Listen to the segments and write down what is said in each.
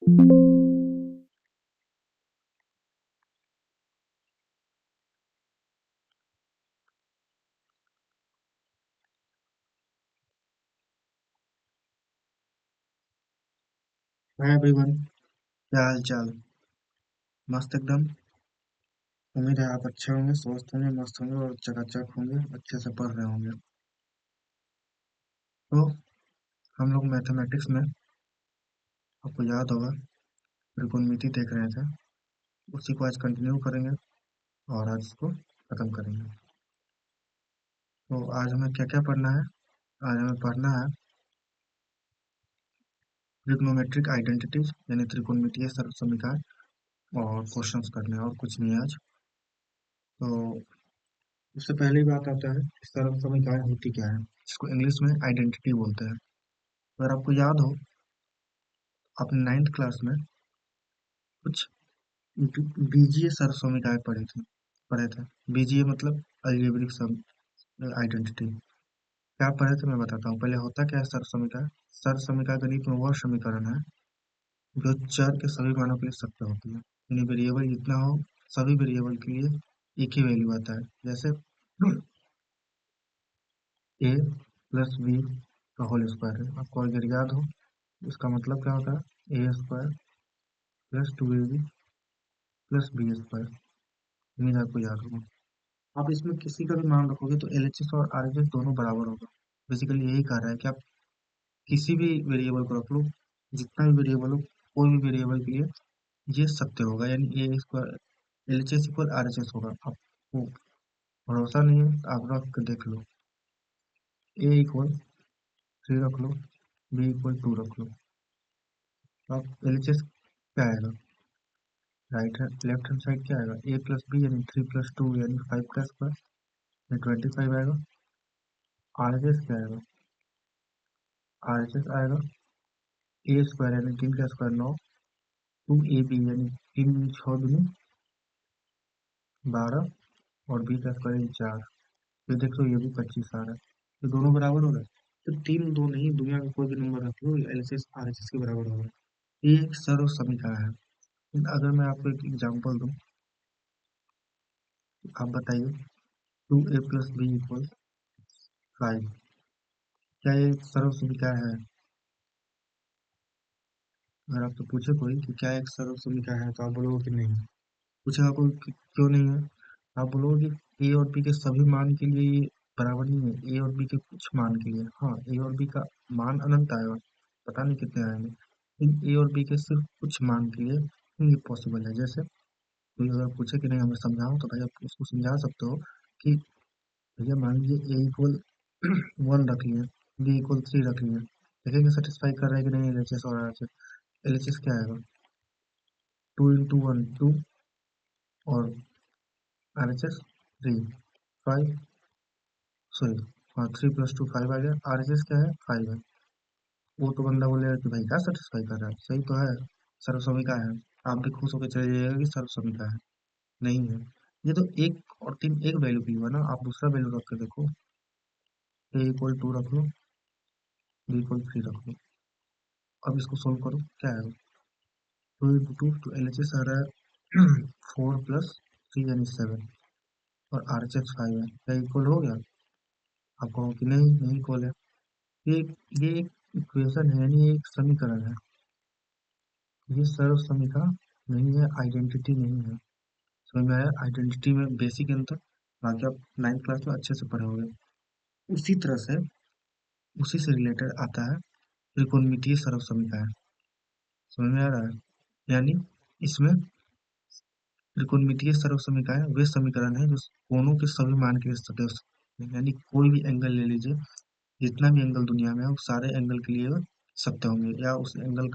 Hi everyone, क्या हाल चाल। मस्त एकदम। उम्मीद है आप अच्छे होंगे, स्वस्थ होंगे, मस्त होंगे और चकाचक होंगे, अच्छे से पढ़ रहे होंगे। तो हम लोग मैथमेटिक्स में, आपको याद होगा, त्रिकोणमिति देख रहे थे। उसी को आज कंटिन्यू करेंगे और आज इसको खत्म करेंगे। तो आज हमें क्या क्या पढ़ना है? आज हमें पढ़ना है ट्रिग्नोमेट्रिक आइडेंटिटीज यानी त्रिकोणमितीय सर्वसमीकरण और क्वेश्चंस करने हैं, और कुछ नहीं है आज। तो उससे पहली बात आता है कि सर्वसमीकरण होती क्या है, जिसको इंग्लिश में आइडेंटिटी बोलते हैं। अगर आपको याद हो, आपने नाइन्थ क्लास में कुछ बीजीय सर्वसमीकरण पढ़े थे। बीजीय मतलब अलजेब्रिक सम आइडेंटिटी। क्या पढ़े थे मैं बताता हूँ। पहले होता क्या है सर्वसमीकरण? सर्वसमीकरण गणित में वह समीकरण है जो चर के सभी मानों के लिए सत्य होती है, यानी वेरिएबल जितना हो, सभी वेरिएबल के लिए एक ही वैल्यू आता है। जैसे ए प्लस बी का होल स्क्वायर है, आपको अगर याद हो इसका मतलब क्या होता है? A square plus two A b plus b square. उम्मीद है आपको याद होगा। आप इसमें किसी का भी मान रखोगे तो एलएचएस और आरएचएस दोनों बराबर होगा। बेसिकली यही कह रहा है कि आप किसी भी वेरिएबल को रख लो, जितना भी वेरिएबल हो, कोई भी वेरिएबल के लिए ये सत्य होगा, यानी a square LHS equal RHS होगा। आपको भरोसा नहीं है तो आप रख के देख लो। ए इक्वल 3 रख लो, बी इक्वल 2 रख लो। तो आप एलएचएस क्या आएगा? Right hand left hand side क्या आएगा? ए प्लस बी यानी 3 प्लस 2 यानी 5 का स्क्वायर, 25 आएगा। आरएचएस क्या आएगा? आरएचएस आएगा ए स्क्वायर यानी 3 का स्क्वायर 9, टू ए बी यानी 3 6 दूनी 12 और बी का स्क्वायर यानी 4। ये देख लो, ये भी 25 आ रहा है, तो दोनों बराबर हो रहा है। तो तीन दो नहीं, दुनिया का कोई भी नंबर रख लो, एलएचएस आरएचएस के बराबर होगा। ये एक सर्व समीकरण है। अगर मैं आपको एक एग्जांपल दूं, आप बताइए 2a + b = 5, क्या ये एक सर्व समीकरण है? अगर आपसे पूछे कोई कि क्या एक सर्व समीकरण है, तो आप बोलोगे कि नहीं। पूछेगा कोई कि क्यों नहीं है, आप बोलोगे कि ए और बी के सभी मान के लिए ये बराबर नहीं है, ए और बी के कुछ मान के लिए हाँ, ए और बी का मान अनंत आएगा, पता नहीं कितने आएंगे, लेकिन ए और बी के सिर्फ कुछ मान के लिए ये पॉसिबल है। जैसे कोई अगर पूछे कि नहीं हमें समझाओ, तो भाई आप उसको समझा सकते हो कि भैया मान लीजिए ए इक्वल 1 रख लिए, बी इक्वल 3 रख लिए, देखेंगे सेटिस्फाई कर रहा है कि नहीं एलएचएस और आरएचएस। एलएचएस क्या आएगा? 2 × 1 2 और आरएचएस 3 5, सॉरी, हाँ 3 + 2 5 आ गया। आरएचएस क्या है? 5 है। वो तो बंदा बोलेगा कि भाई क्या सेटिस्फाई कर रहा है, सही तो है, सर्वसमिका है। आप भी खुश होकर चले जाइएगा कि सर्वसमिका है। नहीं है। ये तो एक और तीन एक वैल्यू की हुआ ना, आप दूसरा वैल्यू रख के देखो। ए इक्वल 2 रख लो, बी इक्वल 3 रख लो। अब इसको सोल्व करो, क्या आएगा? 2 × 2 तो एलएचएस आ रहा है 4 + 3 यानी 7, और आरएचएस 5 है। क्या इक्वल हो गया? आप कहो कि नहीं, नहीं इक्वल है। ये ये एक इक्वेशन है, यानी ये एक समीकरण है। ये सर्व समीकरण नहीं है, आइडेंटिटी नहीं है। समझ में आया? आइडेंटिटी में बेसिक अंतर, बाकी आप 9th क्लास में अच्छे से पढ़े होंगे। उसी तरह से उसी से रिलेटेड आता है त्रिकोणमितीय सर्व समीकरण। समझ में आ रहा है? यानी इसमें त्रिकोणमितीय सर्व समीकरण वे समीकरण है जो कोनों के सभी मान के लिए सत्य हो सकते हैं। यानी कोई भी एंगल ले लीजिए, जितना भी एंगल दुनिया में है, वो सारे एंगल के लिए सत्य होंगे, या उस एंगल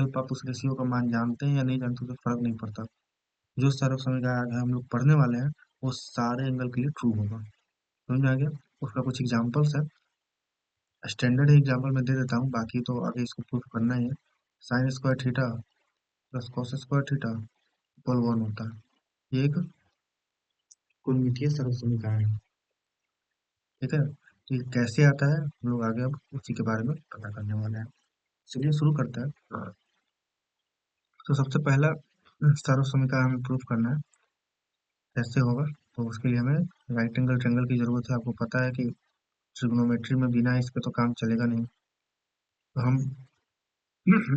पर आप उस रेशियो का मान जानते हैं या नहीं जानते, उससे फर्क नहीं पड़ता। जो सर्व समीकरण आगे हम लोग पढ़ने वाले हैं, वो सारे एंगल के लिए ट्रू होगा। समझ में आ गया? उसका कुछ एग्जांपल्स है, स्टैंडर्ड एग्जांपल मैं दे देता हूँ, बाकी तो आगे इसको प्रूफ करना ही है। Sine square theta plus cos square theta equal 1 होता है। ये एक कोणमितीय सर्व समीकरण है। ठीक है, तो ये कैसे आता है हम लोग आगे अब उसी के बारे में पता करने वाले हैं। चलिए शुरू करते हैं। तो सबसे पहला सर्व समीकरण हमें प्रूफ करना है। कैसे होगा? तो उसके लिए हमें राइट एंगल ट्रायंगल की जरूरत है। आपको पता है कि ट्रिग्नोमेट्री में बिना इसके तो काम चलेगा नहीं। तो हम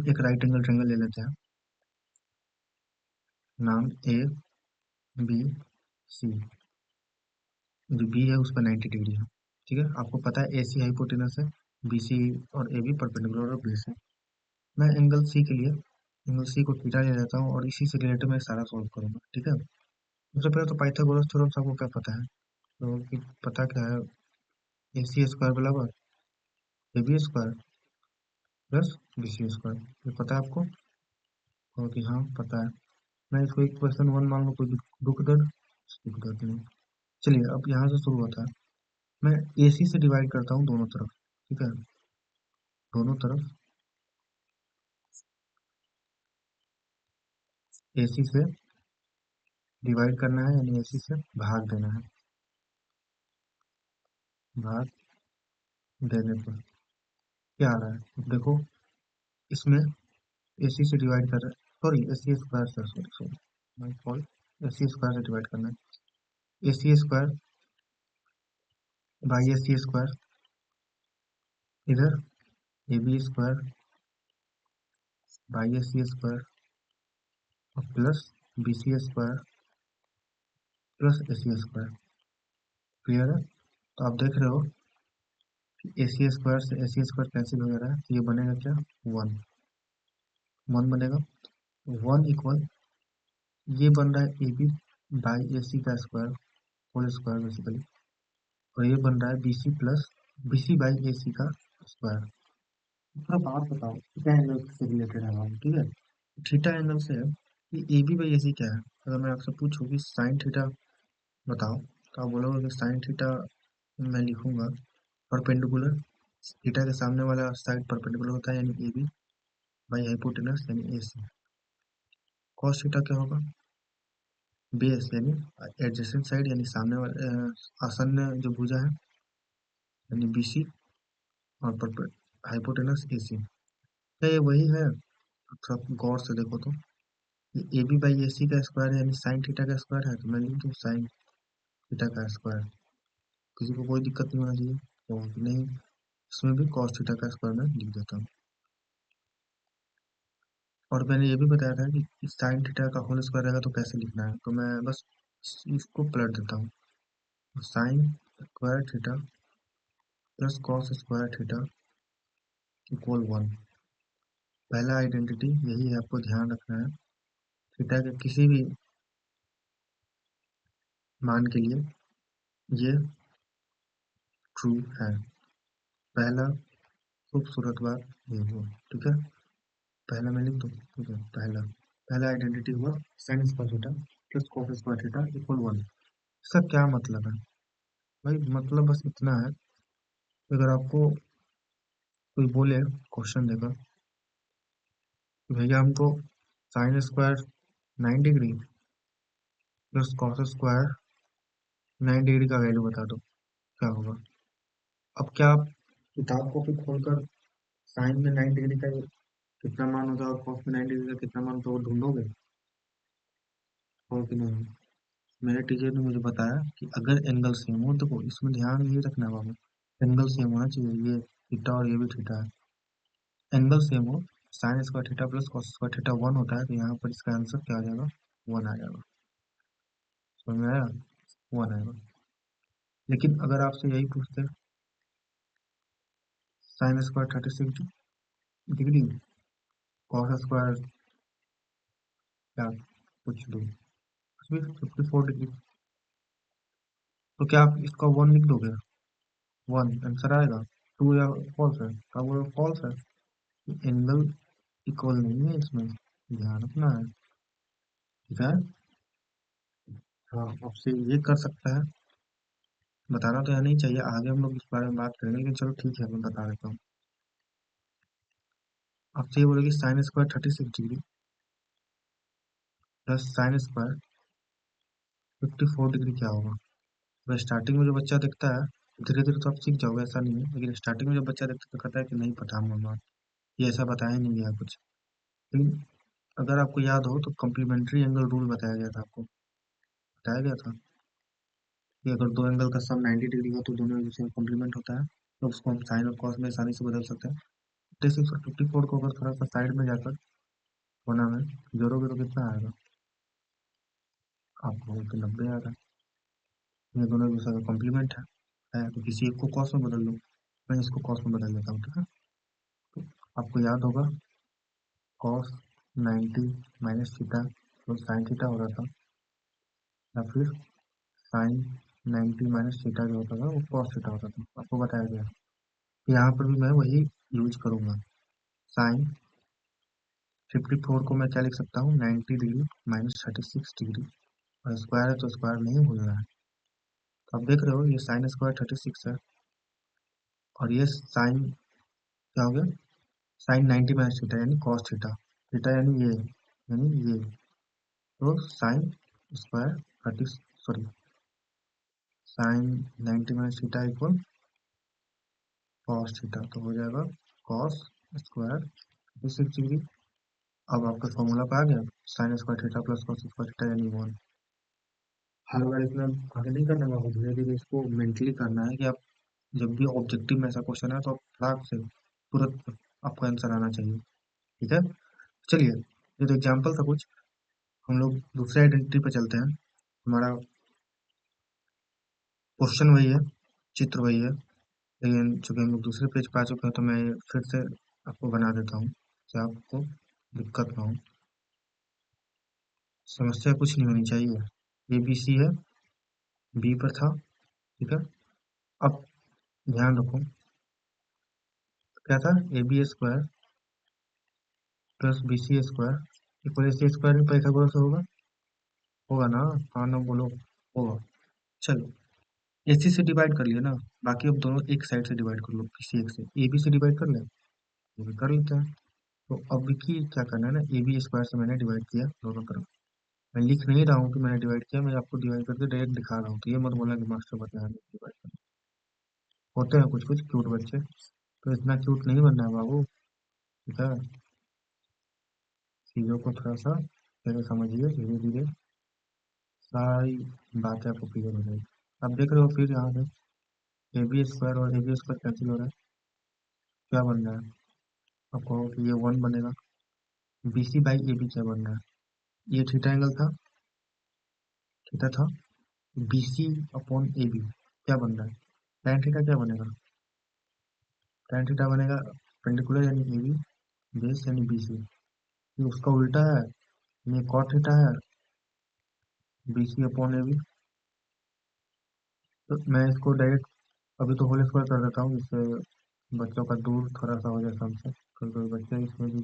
एक राइट एंगल ट्रायंगल ले लेते हैं, नाम ए बी सी। जो बी है उस पर 90 डिग्री है। ठीक है, आपको पता है ए सी हाइपोटेनस है, बी सी और ए बी परपेंडिकुलर और बेस है। मैं एंगल सी के लिए एंगल सी को थीटा ले लेता हूँ और इसी से रिलेटेड मैं सारा सॉल्व करूंगा। ठीक है, सबसे पहले तो पाइथागोरस थ्योरम से आपको क्या पता है? तो कि पता क्या है? ए सी स्क्वायर बराबर A B square plus B C square. ये पता है आपको? और कि हाँ पता है। मैं इसको इक्वेशन वन मान लो, कोई दुख दर्द दुख दर्द नहीं। चलिए अब यहाँ से शुरू होता है। मैं ए सी से डिवाइड करता हूँ दोनों तरफ। ठीक है, दोनों तरफ ए सी से डिवाइड करना है, यानी ए सी से भाग देना है। भाग देने पर क्या आ रहा है? अब देखो, इसमें ए सी से डिवाइड कर रहे हैं, सॉरी ए सी स्क्वायर से, sorry sorry my fault. A C square से डिवाइड करना है। A C square by a C square, इधर a B square by a C square और plus B C square plus a C square. Clear है? तो आप देख रहे हो कि ए सी स्क्वायर से ए सी स्क्वायर कैंसिल हो जा रहा है, तो ये बनेगा क्या? वन। वन बनेगा। वन इक्वल, ये बन रहा है A B by a c का स्क्वायर होल स्क्वायर बेसिकली, और ये बन रहा है B c plus B C by a c का स्क्वायर। थोड़ा बात बताओ, थीटा एंगल से रिलेटेड है हम। ठीक है, थीटा एंगल से है कि ए बी बाई ए सी क्या है। अगर मैं आपसे पूछूं कि साइन थीटा बताओ, तो आप बोलोगे कि साइन थीटा मैं लिखूंगा परपेंडिकुलर, थीटा के सामने वाला साइड परपेंडिकुलर होता है, यानी ए बी बाई हाइपोटेनस यानी ए सी। कॉस थीटा क्या होगा? बेस यानी एडजेसेंट साइड, यानी सामने वाले आसन्न जो भुजा है, यानी बी सी और हाइपोटेनस ए सी। क्या ये वही है? थोड़ा गौर से देखो तो, A B by a c का स्क्वायर है, यानी साइन थीटा का स्क्वायर है, तो मैं लिख दूँ साइन थीटा का स्क्वायर। किसी को कोई दिक्कत नहीं होना चाहिए तो नहीं, इसमें भी कॉस थीटा का स्क्वायर मैं लिख देता हूँ। और मैंने ये भी बताया था कि साइन थीटा का होल स्क्वायर रहेगा तो कैसे लिखना है, तो मैं बस इसको पलट देता हूँ। Sign square theta plus cos square theta equal one. पहला आइडेंटिटी यही है, आपको ध्यान रखना है। थीटा के किसी भी मान के लिए ये ट्रू है। पहला खूबसूरत बात ये हुआ। ठीक है, पहला मैं लिख दूँ। ठीक है, पहला पहला आइडेंटिटी हुआ sign square theta plus cos square theta equal one. इसका क्या मतलब है भाई? मतलब बस इतना है, अगर आपको कोई बोले क्वेश्चन देकर कि भैया हमको sine square 9 degree plus cos square 9 degree का वैल्यू बता दो, क्या होगा? अब क्या आप किताब को फिर खोलकर साइन में 9 डिग्री का कितना मान होगा और कॉस में 9 डिग्री का कितना मान होगा वो ढूंढोगे? हो कि नहीं? मेरे टीचर ने मुझे बताया कि अगर एंगल सेम हो, तो इसमें ध्यान ये रखना बाबू, एंगल सेम होना चाहिए। ये थीटा और ये भी थीटा है, एंगल सेम हो, sign square theta plus cos square theta one होता है, तो यहाँ पर इसका आंसर क्या आ जाएगा? वन आ जाएगा। समझ में आया? वन आएगा। लेकिन अगर आपसे यही पूछते sine square 36 degree cos square क्या कुछ भी, कुछ भी 54 डिग्री, तो क्या आप इसका वन लिख दोगे? वन आंसर आएगा। टू या फॉल्स है? क्या वो फॉल्स है? एंगल इक्वल नहीं है इसमें, ध्यान रखना है। ठीक है, हाँ आपसे ये कर सकता है। बताना तो यहाँ नहीं चाहिए, आगे हम लोग इस बारे में बात करेंगे, लेकिन चलो ठीक है मैं बता देता हूँ। आपसे ये बोलेगी sine square 36 degree plus sine square 54 degree क्या होगा? तो स्टार्टिंग में जो बच्चा देखता है, धीरे धीरे तो आप सीख जाओगे, ऐसा नहीं है, लेकिन स्टार्टिंग में जब बच्चा देखता है तो कहता है कि नहीं पता मम्मा, ये ऐसा बताया नहीं गया कुछ। लेकिन अगर आपको याद हो तो कॉम्प्लीमेंट्री एंगल रूल बताया गया था आपको, बताया गया था कि अगर दो एंगल का सम 90 डिग्री हो तो दोनों एक दूसरे का कॉम्प्लीमेंट होता है, तो उसको हम साइन और कॉस में आसानी से बदल सकते हैं। 56 और 54 को अगर थोड़ा सा साइड में जाकर कोना में जोड़ोगे तो कितना आएगा? आपको तो 90 आ रहा है। ये दोनों एक दूसरे का कॉम्प्लीमेंट है तो किसी एक को कॉस में बदल लो। मैं इसको कॉस में बदल देता हूँ, ठीक है। तो आपको याद होगा कॉस 90 माइनस थीटा तो साइन थीटा हो रहा था, या फिर साइन 90 माइनस थीटा जो होता था वो कॉस थीटा होता था, आपको बताया गया। यहाँ पर भी मैं वही यूज करूंगा। साइन 54 को मैं क्या लिख सकता हूँ, 90 डिग्री माइनस 36 डिग्री, और स्क्वायर है तो स्क्वायर नहीं भूल रहा है। तो आप देख रहे हो ये साइन स्क्वायर 36 है, और ये साइन क्या हो गया, साइन 90 माइनस थीटा यानी कॉस थीटा, थीटा यानी ये तो sine square 30 sorry sine 90 minus theta equal cos theta, तो हो जाएगा कॉस स्क्वायर 36 डिग्री। अब आपका फॉर्मूला पे आ गया, sign square theta plus cos square theta यानी 1। हर बार इतना आगे नहीं करना है, धीरे धीरे इसको मेंटली करना है कि आप जब भी ऑब्जेक्टिव में ऐसा क्वेश्चन है तो आप फटाक से तुरंत आपको आंसर आना चाहिए, ठीक है। चलिए, ये तो एग्जाम्पल था कुछ, हम लोग दूसरे आइडेंटिटी पे चलते हैं। हमारा क्वेश्चन वही है, चित्र वही है, लेकिन चूंकि हम लोग दूसरे पेज पे आ चुके हैं तो मैं फिर से आपको बना देता हूँ कि आपको दिक्कत ना हो। समस्या कुछ नहीं होनी चाहिए, ए बी सी है, बी पर था, ठीक है। अब ध्यान रखो, क्या था, A B square plus B C square equal C square में पाइथागोरस से होगा, होगा ना? हाँ ना बोलो, होगा। चलो, एसी से डिवाइड कर लिया ना, बाकी अब दोनों एक साइड से डिवाइड कर लो, किसी एक से ए बी से डिवाइड कर ले, ये भी कर लेते हैं। तो अब की क्या करना है ना, ए बी स्क्वायर से मैंने डिवाइड किया दोनों तरफ। मैं लिख नहीं रहा हूँ कि मैंने डिवाइड किया, मैं आपको डिवाइड करके डायरेक्ट दिखा रहा हूँ, तो ये मत बोलना कि मास्टर बताया डिवाइड करना। होते हैं कुछ कुछ क्यूट बच्चे, तो इतना क्यूट नहीं बनना है बाबू, ठीक है। चीज़ों को थोड़ा सा पहले समझिए, धीरे धीरे सारी बातें आपको क्लियर हो जाएगी। आप देख रहे हो फिर यहाँ पे ए बी स्क्वायर और ए बी स्क्वायर कैंसिल हो रहा है, क्या बन रहा है? आप कहो कि ये 1 बनेगा, B C by A B क्या बन रहा है, ये थीटा एंगल था, थीटा था, B C upon A B क्या बन रहा है, tan थीटा क्या बनेगा, tan थीटा बनेगा पेंडिकुलर यानी ए बी, बेस यानी बी सी, ये उसका उल्टा है, ये कॉट थीटा है, B C upon A B. तो मैं इसको डायरेक्ट अभी तो होल स्क्वायर कर देता हूँ, जिससे बच्चों का दूर थोड़ा सा हो जाए हमसे, कोई कोई बच्चे इसमें भी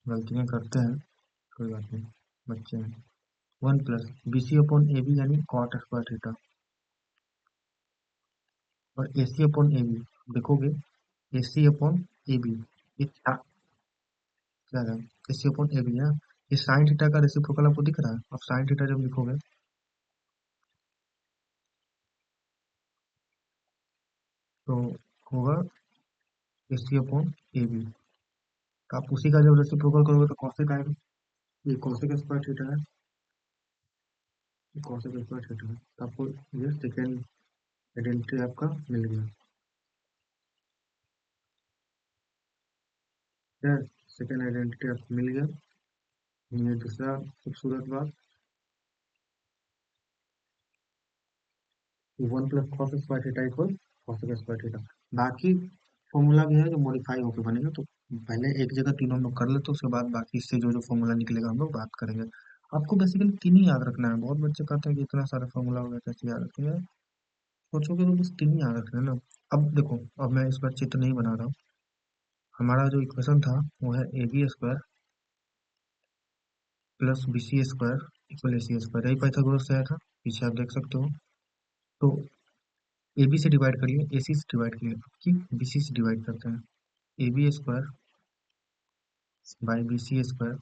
गलतियाँ करते हैं, कोई बात नहीं, बच्चे हैं। 1 plus B C upon A B यानी कॉट स्क्वायर थीटा, और A C upon A B देखोगे, ए सी अपॉन ए बी, ये क्या है, a C upon A B है, ये साइन थीटा का रेसिप्रोकल आपको दिख रहा है, अब साइन थीटा जब लिखोगे तो होगा ए सी अपॉन ए बी, तो आप उसी का जब रेसिप्रोकल करोगे तो कॉसेक आएगा, ये कॉसेक स्क्वायर थीटा है, ये कॉसेक स्क्वायर थीटा है, तो आपको ये सेकेंड आइडेंटिटी आपका मिल गया, क्या सेकेंड आइडेंटिटी आपको मिल गया। ये दूसरा खूबसूरत बात, 1 plus cos square theta equal cosec square theta. बाकी फॉर्मूला भी है जो मॉडिफाई होकर बनेगा, तो पहले एक जगह तीनों हम लोग कर लेते, उसके बाद बाकी इससे जो जो फॉर्मूला निकलेगा हम लोग बात करेंगे। आपको बेसिकली तीन ही याद रखना है, बहुत बच्चे कहते हैं कि इतना सारा फॉर्मूला होगा कैसे याद रखेंगे, सोचोगे तो बस तीन ही याद रखना है ना। अब देखो, अब मैं इस पर चित्र नहीं बना रहा हूँ, हमारा जो इक्वेशन था वो है A B square plus B C square equal A C square, यही पाइथागोरस से आया था, पीछे आप देख सकते हो। तो ए बी से डिवाइड करिए, ए सी से डिवाइड करिए, कि बी सी से डिवाइड करते हैं, A B square by B C square,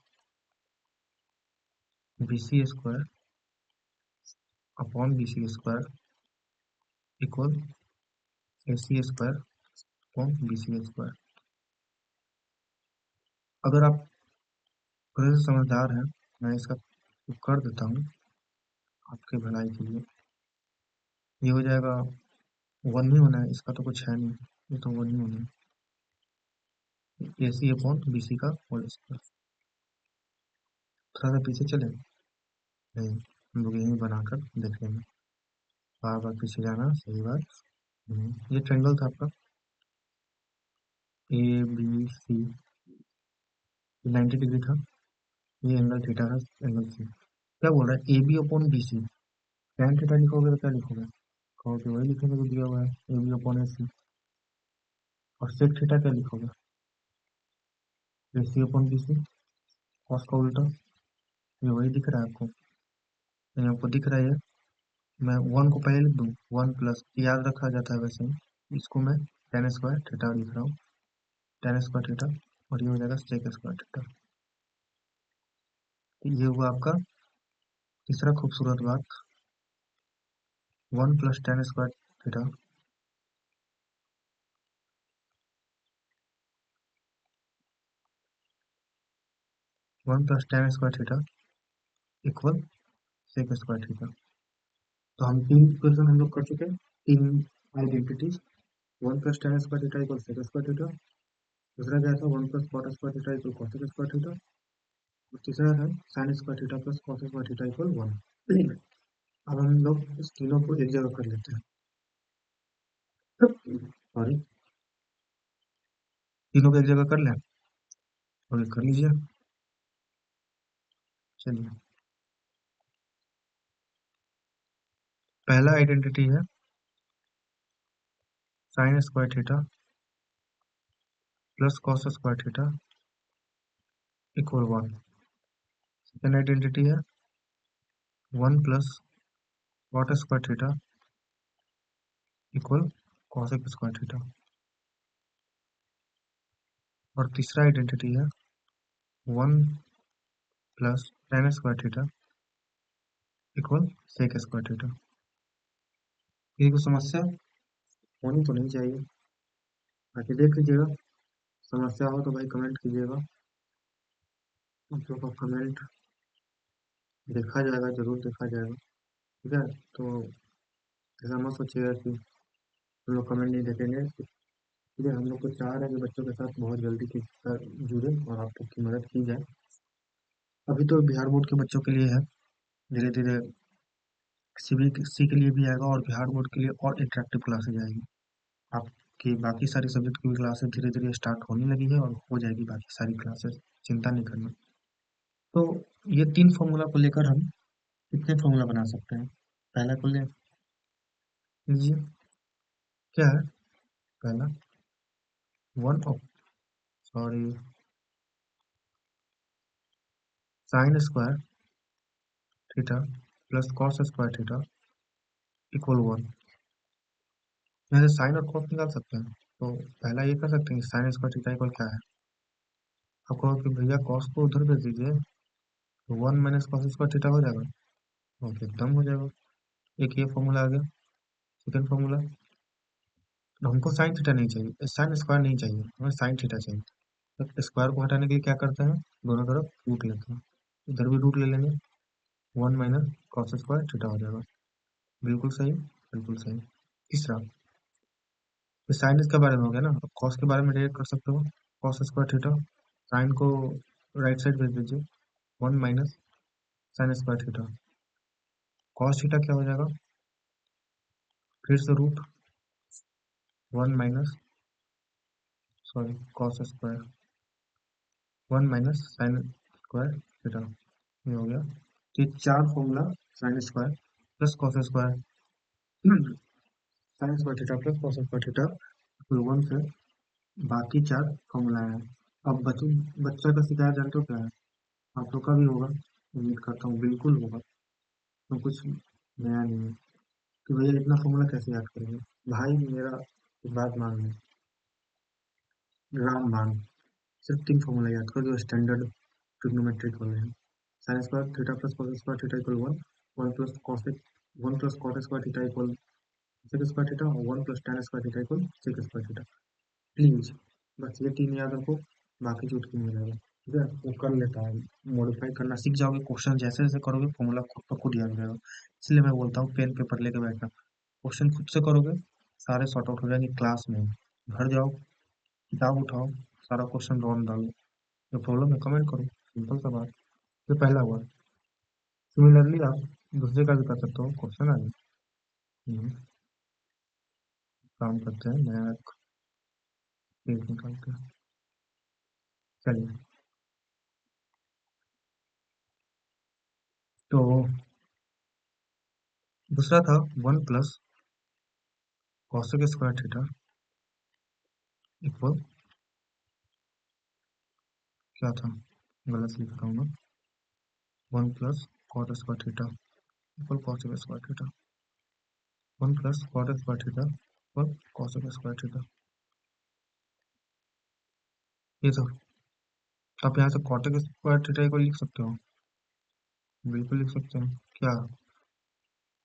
B C square upon B C square equal A C square upon B C square. अगर आप थोड़े से समझदार हैं, मैं इसका कर देता हूँ आपके भलाई के लिए। ये हो जाएगा, वन ही होना है, इसका तो कुछ है नहीं, ये तो वन ही होना है। ए सी अपॉन बी सी का होल स्क्वायर। थोड़ा सा पीछे चले, नहीं हम लोग यहीं बनाकर देख लेंगे, बार बार पीछे जाना सही बात नहीं। ये ट्रायंगल था आपका ए बी सी, 90 डिग्री था, ये एंगल थीटा है, एंगल सी। क्या बोल रहा है, A B upon B C, tan theta लिखोगे तो क्या लिखोगे, कहोगे वही लिखोगे जो दिया हुआ है, ए बी अपॉन ए सी। और सेक थीटा क्या लिखोगे, ए सी अपॉन बी सी, कॉस का उल्टा। ये वही दिख रहा है आपको, नहीं आपको दिख रहा है। मैं वन को पहले लिख दूँ, वन प्लस याद रखा जाता है वैसे ही, इसको मैं टेन स्क्वायर थीटा लिख रहा हूँ, टेन स्क्वायर थीटा, और ये हो जाएगा सेक स्क्वायर थीटा। तो ये हुआ आपका तीसरा खूबसूरत बात, one plus tan square theta one plus tan square theta equal sec square theta. तो हम तीन इक्वेशन हम लोग कर चुके हैं, तीन identities. One plus tan square theta equal sec square theta, दूसरा क्या था, one plus cot square theta equal cosec square theta, और तीसरा है sine square theta plus cos square theta equal one. अब हम लोग इस तीनों को एक जगह कर लेते हैं, सॉरी, तीनों को एक जगह कर लें, और कर लीजिए। चलिए, पहला आइडेंटिटी है sine square theta plus cos square theta equal one. Second identity है one plus cot square theta equal cosec square theta. और तीसरा आइडेंटिटी है one plus tan square theta equal sec square theta. ये कोई समस्या होनी तो नहीं चाहिए, बाकी देख लीजिएगा, समस्या हो तो भाई कमेंट कीजिएगा, आप लोग का कमेंट देखा जाएगा, जरूर देखा जाएगा। ठीक है, तो ऐसा मत सोचिएगा कि हम लोग कमेंट नहीं देखेंगे। ठीक है, हम लोग को चाह रहे हैं कि बच्चों के साथ बहुत जल्दी के साथ जुड़े और आप लोग की मदद की जाए। अभी तो बिहार बोर्ड के बच्चों के लिए है, धीरे धीरे सीबीएसई के लिए भी आएगा, और बिहार बोर्ड के लिए और इंटरेक्टिव क्लासेज आएगी। आपकी बाकी सारी सब्जेक्ट की भी क्लासेस धीरे धीरे स्टार्ट होने लगी है, और हो जाएगी बाकी सारी क्लासेस, चिंता नहीं करना। तो ये तीन फॉर्मूला को लेकर हम कितने फॉर्मूला बना सकते हैं, पहला को ले लीजिए, क्या है पहला, one of, sorry, sign square theta plus cos square theta equal one. यहाँ से साइन और कॉस निकाल सकते हैं, तो पहला ये कर सकते हैं कि साइन स्क्वायर थीटा इक्वल क्या है, आप कहो कि भैया कॉस को उधर भेज दीजिए, तो one minus cos square theta हो जाएगा, ओके एकदम हो जाएगा। एक ये फॉर्मूला आ गया। सेकंड फॉर्मूला, हमको साइन थीटा नहीं चाहिए, साइन स्क्वायर नहीं चाहिए, हमें साइन थीटा चाहिए। तो स्क्वायर को हटाने के लिए क्या करते हैं, दोनों तरफ रूट लेते हैं, इधर भी रूट ले लेंगे, one minus cos square theta हो जाएगा। बिल्कुल सही, बिल्कुल सही। तीसरा, तो साइन इसके बारे में हो गया ना, अब कॉस के बारे में डायरेक्ट कर सकते हो, कॉस स्क्वायर थीटा, साइन को राइट साइड भेज दीजिए, one minus sine square theta, cos theta क्या हो जाएगा, फिर से root, one minus, sorry, cos square, one minus sine square theta, ये हो गया। तो ये चार formula, sine square plus cos square, sine square theta plus cos square theta equal one से बाकी चार फॉर्मूला है। अब बच्चा का शिकायत जानते हो क्या है, आप लोग का भी होगा, उम्मीद करता हूँ बिल्कुल होगा, तो कुछ नया नहीं है कि भैया इतना फॉर्मूला कैसे याद करेंगे। भाई मेरा एक बात मान लो, रामबाण, सिर्फ तीन फॉर्मूला याद करो जो स्टैंडर्ड ट्रिग्नोमेट्रिक वाले हैं। Sine square theta plus cos square theta equal one, one plus cos, one plus cot square theta equal sec square theta, और one plus tan square theta equal sec square theta. Please बस ये तीन याद रखो, बाकी जो नहीं मिलेगा। ठीक है, वो कर लेता है। मॉडिफाई करना सीख जाओगे, क्वेश्चन जैसे जैसे करोगे फॉर्मूला खुद ब खुद याद हो जाएगा। इसलिए मैं बोलता हूँ पेन पेपर लेके बैठना, क्वेश्चन खुद से करोगे, सारे सॉर्ट आउट हो जाएंगे क्लास में। घर जाओ, किताब उठाओ, सारा क्वेश्चन रॉन डालो, जो प्रॉब्लम है कमेंट करो, सिंपल सा बात। ये पहला हुआ। सिमिलरली आप दूसरे का भी कर सकते हो, क्वेश्चन आए। काम करते हैं, नया एक पेज निकालते हैं। चलिए, तो दूसरा था 1 plus cosec square theta equal, क्या था, गलत लिख रहा हूँ मैं। 1 plus cot square theta equal cosec square theta. 1 plus cot square theta equal cosec square theta. ये तो आप यहाँ से कॉटेक स्क्वायर थीटा को लिख सकते हो, बिल्कुल लिख सकते हो। क्या,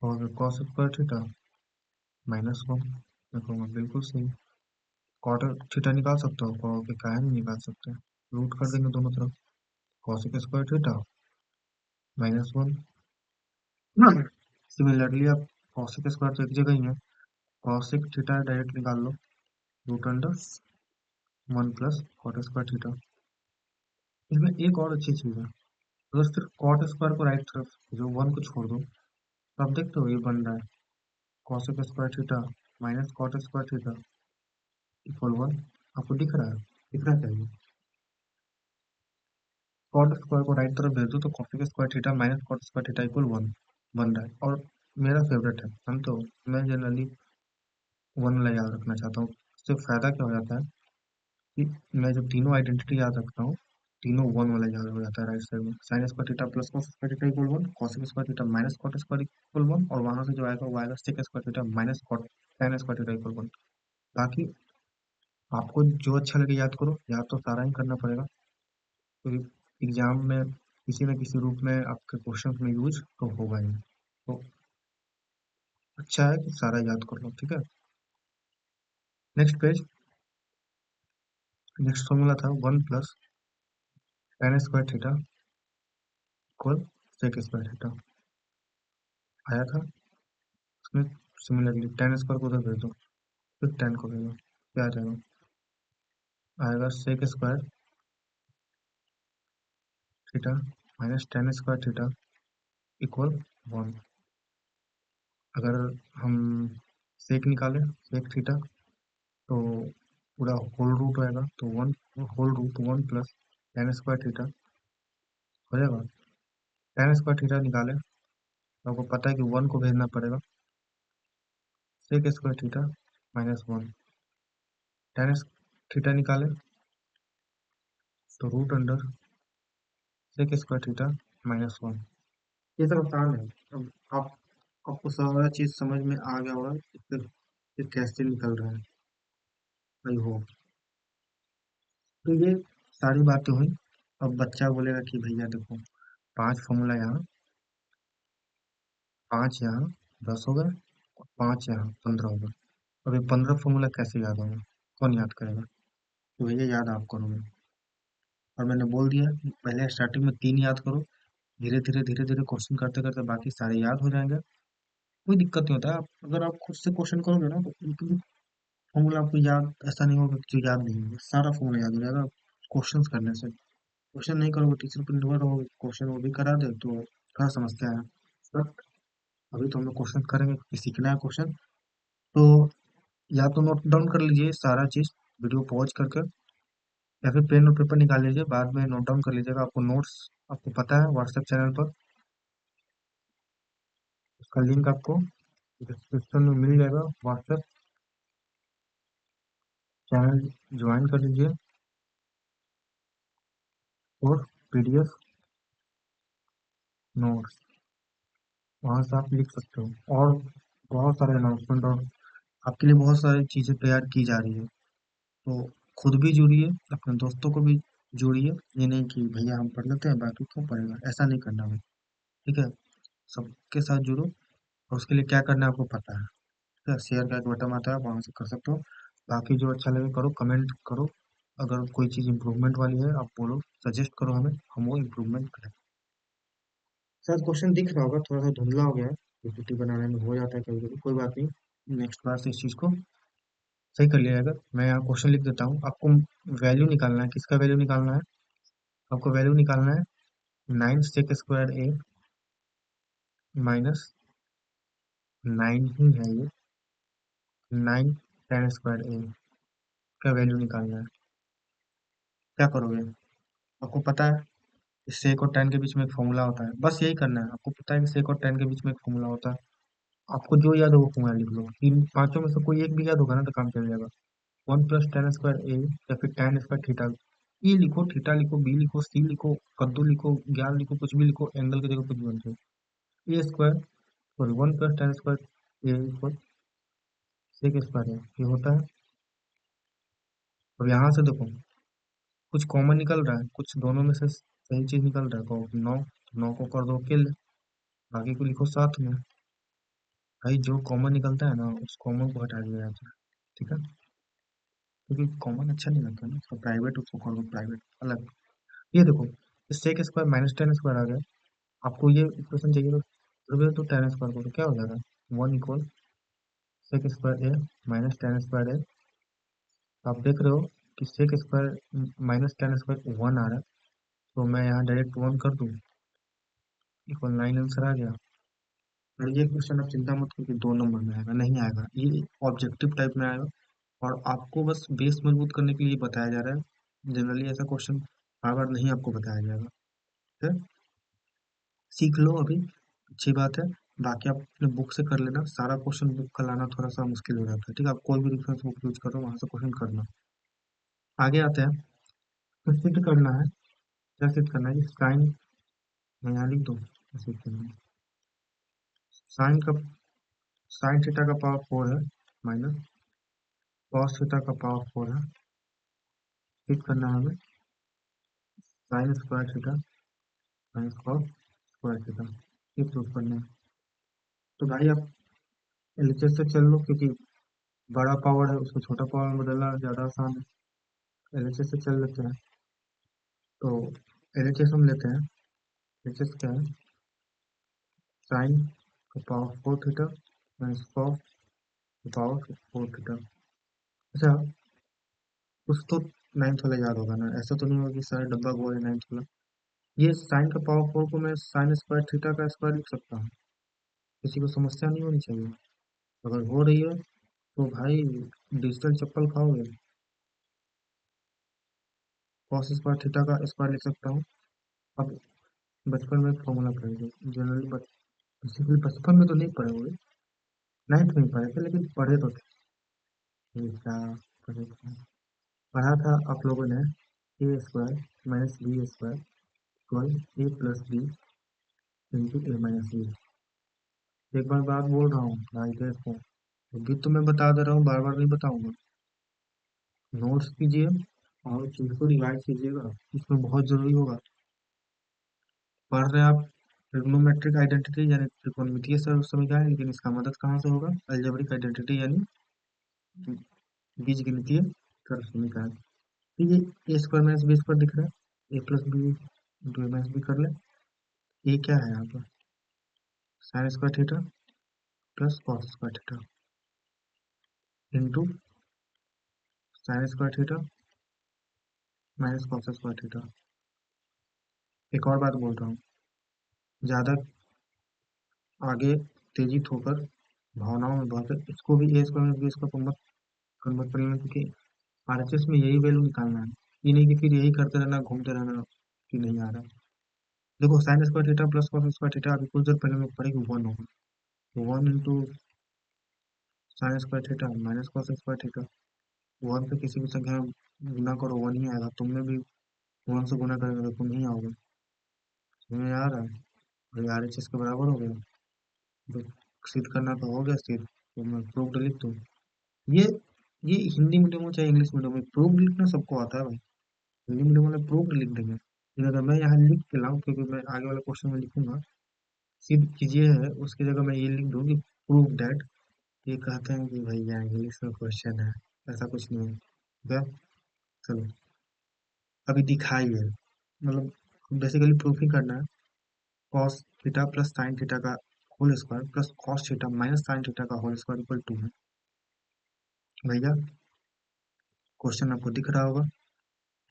और कॉस स्क्वायर थीटा -1, मैं कहूँगा बिल्कुल सही। कॉटेक थीटा निकाल सकते हो, कहोगे काहे नहीं निकाल सकते, रूट कर देंगे दोनों तरफ, कॉसेक स्क्वायर थीटा -1। सिमिलरली आप कॉसेक स्क्वायर तो एक जगह ही है, कॉसेक थीटा डायरेक्ट निकाल लो, root under 1 plus cot square theta. इसमें एक और अच्छी चीज़ है, अगर सिर्फ कॉट स्क्वायर को राइट तरफ जो 1 को छोड़ दो, तो आप देखते हो ये बन रहा है cosec square theta minus cot square theta equal 1। आपको दिख रहा चाहिए। कॉट स्क्वायर को राइट तरफ भेज दो तो cosec square theta minus cot square theta equal 1 बन रहा है। और मेरा फेवरेट है, हम तो, मैं जनरली 1 वाला याद रखना चाहता हूँ। इससे फायदा क्या हो जाता है कि मैं जब तीनों आइडेंटिटी याद रखता हूँ, तीनों 1 वाला याद हो जाता है राइट साइड में। Sine square theta plus cos square theta equal 1, cosec square theta minus cot square equal 1, और वहां से जो आएगा वो आएगा sec square theta minus cot tan square theta equal 1। बाकी आपको जो अच्छा लगे याद करो, याद तो सारा ही करना पड़ेगा, क्योंकि एग्जाम में किसी न किसी रूप में आपके क्वेश्चन में यूज तो होगा ही। तो अच्छा है कि सारा याद कर लो, ठीक है। Next page. नेक्स्ट फॉर्मूला था 1 plus tan square theta equal sec square theta. आया था उसमें। सिमिलरली tan स्क्वायर को उधर भेज दो, फिर tan को भेजो, क्या आ जाएगा, आएगा sec square theta minus tan square theta equal 1। अगर हम सेक निकालें, सेक थीटा, तो पूरा होल रूट आएगा, तो 1 whole root 1 plus tan square theta हो जाएगा। tan स्क्वायर थीटा निकालें तो आपको पता है कि 1 को भेजना पड़ेगा, sec square theta -1। tan theta निकालें तो root under sec square theta -1। ये सब आसान है। अब आप आपको सारा चीज समझ में आ गया होगा कि फिर कैसे निकल रहा है, आई होप। तो ये सारी बातें हुई। अब बच्चा बोलेगा कि भैया देखो, 5 फॉर्मूला यहाँ, 5 यहाँ, 10 हो गए, और 5 यहाँ, 15 हो गए। अब ये 15 फॉर्मूला कैसे याद होंगे, कौन याद करेगा। तो भैया याद आप करोगे, और मैंने बोल दिया कि पहले स्टार्टिंग में 3 याद करो, धीरे धीरे क्वेश्चन करते करते बाकी सारे याद हो जाएंगे। कोई दिक्कत नहीं होता है, अगर आप खुद से क्वेश्चन करोगे ना, तो बिल्कुल फॉर्मूला आपको याद ऐसा नहीं होगा कि जो याद नहीं होगा, सारा फॉर्मूला याद हो जाएगा क्वेश्चन करने से। क्वेश्चन नहीं करोगे, टीचर पर निर्भर रहोगे, क्वेश्चन वो भी करा दे तो थोड़ा समस्या है। बट अभी तो हम लोग क्वेश्चन करेंगे क्योंकि सीखना है क्वेश्चन। तो या तो नोट डाउन कर लीजिए सारा चीज, वीडियो पॉज करके, या फिर पेन और पेपर निकाल लीजिए, बाद में नोट डाउन कर लीजिएगा। आपको नोट्स, आपको पता है व्हाट्सएप चैनल पर, उसका लिंक आपको डिस्क्रिप्शन में मिल जाएगा। व्हाट्सएप चैनल ज्वाइन कर लीजिए, और पीडीएफ नोट्स वहाँ से आप लिख सकते हो। और बहुत सारे अनाउंसमेंट और आपके लिए बहुत सारी चीज़ें तैयार की जा रही है। तो खुद भी जुड़िए, अपने दोस्तों को भी जोड़िए। ये नहीं कि भैया हम पढ़ लेते हैं बाकी क्यों पढ़ेगा, ऐसा नहीं करना है। ठीक है, सबके साथ जुड़ो, और उसके लिए क्या करना है आपको पता है। ठीक है, शेयर का एक बटन आता है, आप वहाँ से कर सकते हो। बाकी जो अच्छा लगे करो, कमेंट करो, अगर कोई चीज़ इम्प्रूवमेंट वाली है आप बोलो, सजेस्ट करो हमें, हम वो इम्प्रूवमेंट करें। शायद क्वेश्चन दिख रहा होगा, थोड़ा सा धुंधला हो गया है, पीपीटी बनाने में हो जाता है कभी कभी, कोई बात नहीं, नेक्स्ट बार से इस चीज़ को सही कर लिया जाएगा। मैं यहाँ क्वेश्चन लिख देता हूँ, आपको वैल्यू निकालना है, किसका वैल्यू निकालना है? आपको वैल्यू निकालना है 9 sec² a माइनस 9 ही है ये, 9 tan² a का वैल्यू निकालना है। क्या करोगे? आपको पता है सेक और tan के बीच में एक फॉर्मूला होता है, बस यही करना है। आपको पता है कि सेक और tan के बीच में एक फॉर्मूला होता है, आपको जो याद हो वो फॉर्मूला लिख लो, तीन पांचों में से कोई एक भी याद होगा ना तो काम चल जाएगा। 1 + tan² a या फिर tan² थीटा, ए लिखो, थीटा लिखो, बी लिखो, सी लिखो, कद्दू लिखो, ज्ञान लिखो, कुछ भी लिखो, एंगल की जगह कुछ भी लिखो। A square sorry 1 + tan² a equal sec square है, ये होता है। अब यहाँ से देखो कुछ कॉमन निकल रहा है, कुछ दोनों में से सही चीज निकल रहा है, कहो 9, 9 को कर दो अकेले, बाकी को लिखो साथ में। भाई जो कॉमन निकलता है ना उस कॉमन को हटा दिया जाता है, ठीक है, क्योंकि कॉमन अच्छा नहीं लगता ना, उसका प्राइवेट उसको कर दो प्राइवेट अलग। ये देखो इस sec square minus tan square आ गया, आपको ये इक्वेशन चाहिए तो टेन स्क्वायर करो, क्या हो जाएगा? 1 = sec² a minus tan square a। आप देख रहे हो कि sec² माइनस टेन स्क्वायर 1 आ रहा है, तो मैं यहाँ डायरेक्ट 1 कर दूँ, इक्वल 9 आंसर आ गया। और ये क्वेश्चन आप चिंता मत करो कि 2 नंबर में आएगा, नहीं आएगा, ये ऑब्जेक्टिव टाइप में आएगा। और आपको बस बेस मजबूत करने के लिए बताया जा रहा है, जनरली ऐसा क्वेश्चन बार बार नहीं आपको बताया जाएगा, ठीक है? सीख लो अभी, अच्छी बात है। बाकी आप अपने बुक से कर लेना, सारा क्वेश्चन बुक का लाना थोड़ा सा मुश्किल हो जाता है, ठीक है? आप कोई भी रेफरेंस बुक यूज करो, वहां से क्वेश्चन करना। आगे आते हैं, तो सिद्ध करना है। क्या सिद्ध करना है कि साइन, मैं यहाँ लिख दूँ, सिद्ध करना है साइन का, साइन थीटा का पावर 4 है माइनस कॉस थीटा का पावर 4 है, सिद्ध करना है हमें sign square theta minus cos square theta, ये प्रूफ करना है। तो भाई आप एलएचएस से चल लो, क्योंकि बड़ा पावर है उसको छोटा पावर में बदलना ज़्यादा आसान है। एलएचएस से चल लेते हैं, तो एलएचएस हम लेते हैं, एलएचएस क्या है? साइन का पावर 4 थीटा माइनस कॉस का पावर 4 थीटा। अच्छा, कुछ तो नाइन्थ वाला याद होगा ना, ऐसा तो नहीं होगा कि सारा डब्बा गोल है नाइन्थ वाला। ये साइन का पावर 4 को मैं साइन स्क्वायर थीटा का स्क्वायर लिख सकता हूँ, किसी को समस्या नहीं होनी चाहिए। अगर हो रही है तो भाई डिजिटल चप्पल खाओगे। कॉस स्क्वायर थीटा का स्क्वायर लिख सकता हूँ। अब बचपन में फॉर्मूला पढ़ेंगे जनरली, बेसिकली बचपन में तो नहीं पढ़े हुए, नाइन्थ में ही पढ़े थे, लेकिन पढ़े तो थे। ये क्या पढ़े थे? पढ़ा था आप लोगों ने, a square minus b square equal a plus b into a minus b. एक बार बात बोल रहा हूँ भाई देखो, अभी तो मैं बता दे रहा हूँ, बार बार नहीं बताऊंगा। नोट्स कीजिए और चीज को रिवाइज कीजिएगा, इसमें बहुत जरूरी होगा। पढ़ रहे हैं आप ट्रिग्नोमेट्रिक आइडेंटिटी यानी त्रिकोणमितीय समीकरण, लेकिन इसका मदद कहाँ से होगा? अलजेब्रिक आइडेंटिटी यानी बीजगणितीय समीकरण। ठीक है, a square minus b square दिख रहा है, ए plus b into a minus B कर ले। ए क्या है यहाँ पर? Sign square theta plus cos square theta into sine square theta minus cos square theta. एक और बात बोल रहा हूँ, ज्यादा आगे तेजी होकर भावनाओं में बहकर इसको भी ए स्क्वायर माइनस बी स्क्वायर को मत कन्वर्ट करिए, क्योंकि आरएचएस में यही वैल्यू निकालना है, ये नहीं कि फिर यही करते रहना, घूमते रहना कि नहीं आ रहा। देखो sign square theta plus cos square theta अभी कुछ देर पहले में पढ़ेगी 1 होगा, तो 1 into sine square theta minus cos square theta. 1 से किसी भी संख्या में गुना करो 1 ही आएगा, तुमने भी 1 से गुना करेंगे तो तुम ही आओगे। समझ में आ रहा है? और ये RHS के बराबर हो गया, तो सिद्ध करना तो हो गया सिद्ध, तो मैं प्रूफ लिख दूँ। ये ये हिंदी मीडियम हो चाहे इंग्लिश मीडियम में प्रूफ लिखना सबको आता है भाई, हिंदी मीडियम वाले प्रूफ लिख देंगे, लेकिन अगर मैं यहाँ लिख के लाऊं, क्योंकि मैं आगे वाले क्वेश्चन में लिखूंगा सिद्ध कीजिए है, उसकी जगह मैं ये लिख दूँ कि प्रूव दैट, ये कहते हैं कि भैया इंग्लिश में क्वेश्चन है, ऐसा कुछ नहीं है, ठीक है? चलो। अभी दिखाई है, मतलब बेसिकली प्रूफ ही करना है। Cos theta plus sine theta का whole square plus cos theta minus sine theta का होल स्क्वायर इक्वल टू है। भैया क्वेश्चन आपको दिख रहा होगा,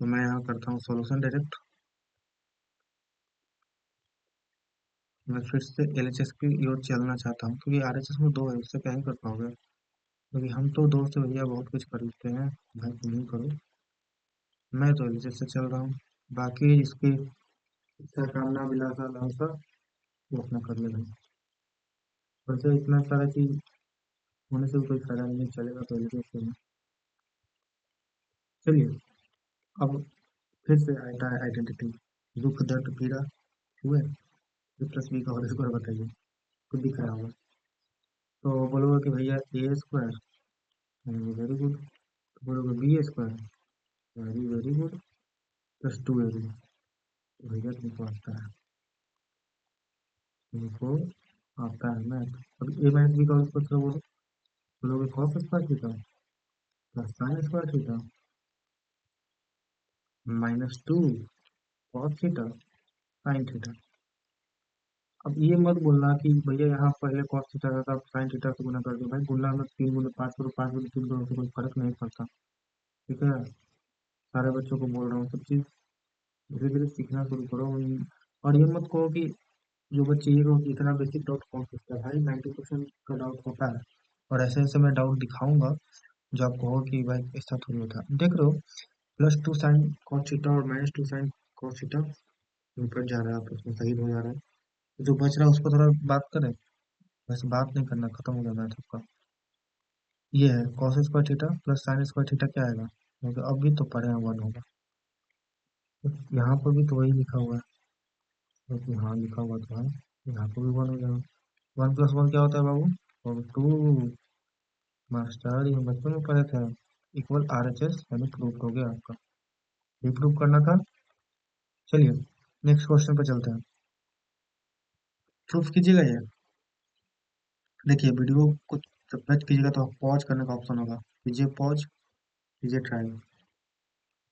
तो मैं यहाँ करता हूँ सॉल्यूशन डायरेक्ट। मैं फिर से एलएचएस की ओर चलना चाहता हूँ, क्योंकि आरएचएस में दो है, उससे क्या ही कर पाओगे, क्योंकि हम तो दोस्त भैया बहुत कुछ खरीदते हैं। भाई तुम ही करो, मैं तो एलएचएस से चल रहा हूँ। बाकी इसकी इच्छा कामना विलासा लालसा वो अपना कर लेगा। वैसे इतना सारा चीज होने से भी कोई फायदा नहीं है, चलेगा तो एलएचएस से। चलिए, अब फिर से आता है आइडेंटिटी। दुख दर्द पीड़ा हुए, ए प्लस बी का होल स्क्वायर बताइए, कुछ दिख रहा होगा। तो बोलोगे कि भैया ए स्क्वायर, वेरी गुड। बोलोगे B square, very very good, plus two ए बी। भैया तुमको आता है, तुमको आता है मैथ। अब ए माइनस बी का होल स्क्वायर बोलो, बोलोगे cos square theta plus sine square theta minus two cos theta sine theta. अब ये मत बोलना कि भैया यहाँ पहले कॉस थीटा था, अब साइन थीटा से गुना कर दो। भाई गुना में तीन गुना पाँच करो, पाँच गुना तीन करो, तो कोई फर्क नहीं पड़ता। ठीक है, सारे बच्चों को बोल रहा हूँ, सब चीज़ धीरे धीरे सीखना शुरू करो। और ये मत कहो कि जो बच्चे ये कहो कि इतना बेसिक डाउट कौन पूछता है। भाई 90% का डाउट होता है, और ऐसे ऐसे मैं डाउट दिखाऊंगा जो आप कहो कि भाई ऐसा थोड़ी होता है। देख रहे हो, plus two sine cos theta और minus two sine cos theta ऊपर जा रहा है, आपस में सही हो जा रहा है। जो बच रहा है उस पर थोड़ा बात करें। वैसे बात नहीं करना, खत्म हो गया मैथ आपका। ये है cos square theta plus sine square theta क्या आएगा, क्योंकि अब भी तो पढ़े हैं, वन होगा। तो यहाँ पर भी तो वही लिखा हुआ है, क्योंकि हाँ लिखा हुआ तो है, यहाँ पर भी वन हो जाएगा। वन प्लस वन क्या होता है बाबू, और टू। मास्टर ये बचपन में पढ़े थे। इक्वल आर एच एस, यानी प्रूफ हो गया आपका, ये प्रूफ करना था। चलिए नेक्स्ट क्वेश्चन पे चलते हैं। प्रूफ कीजिएगा ये। देखिए वीडियो को जब टच कीजिएगा तो पॉज करने का ऑप्शन होगा, कीजिए पॉज, कीजिए ट्राई।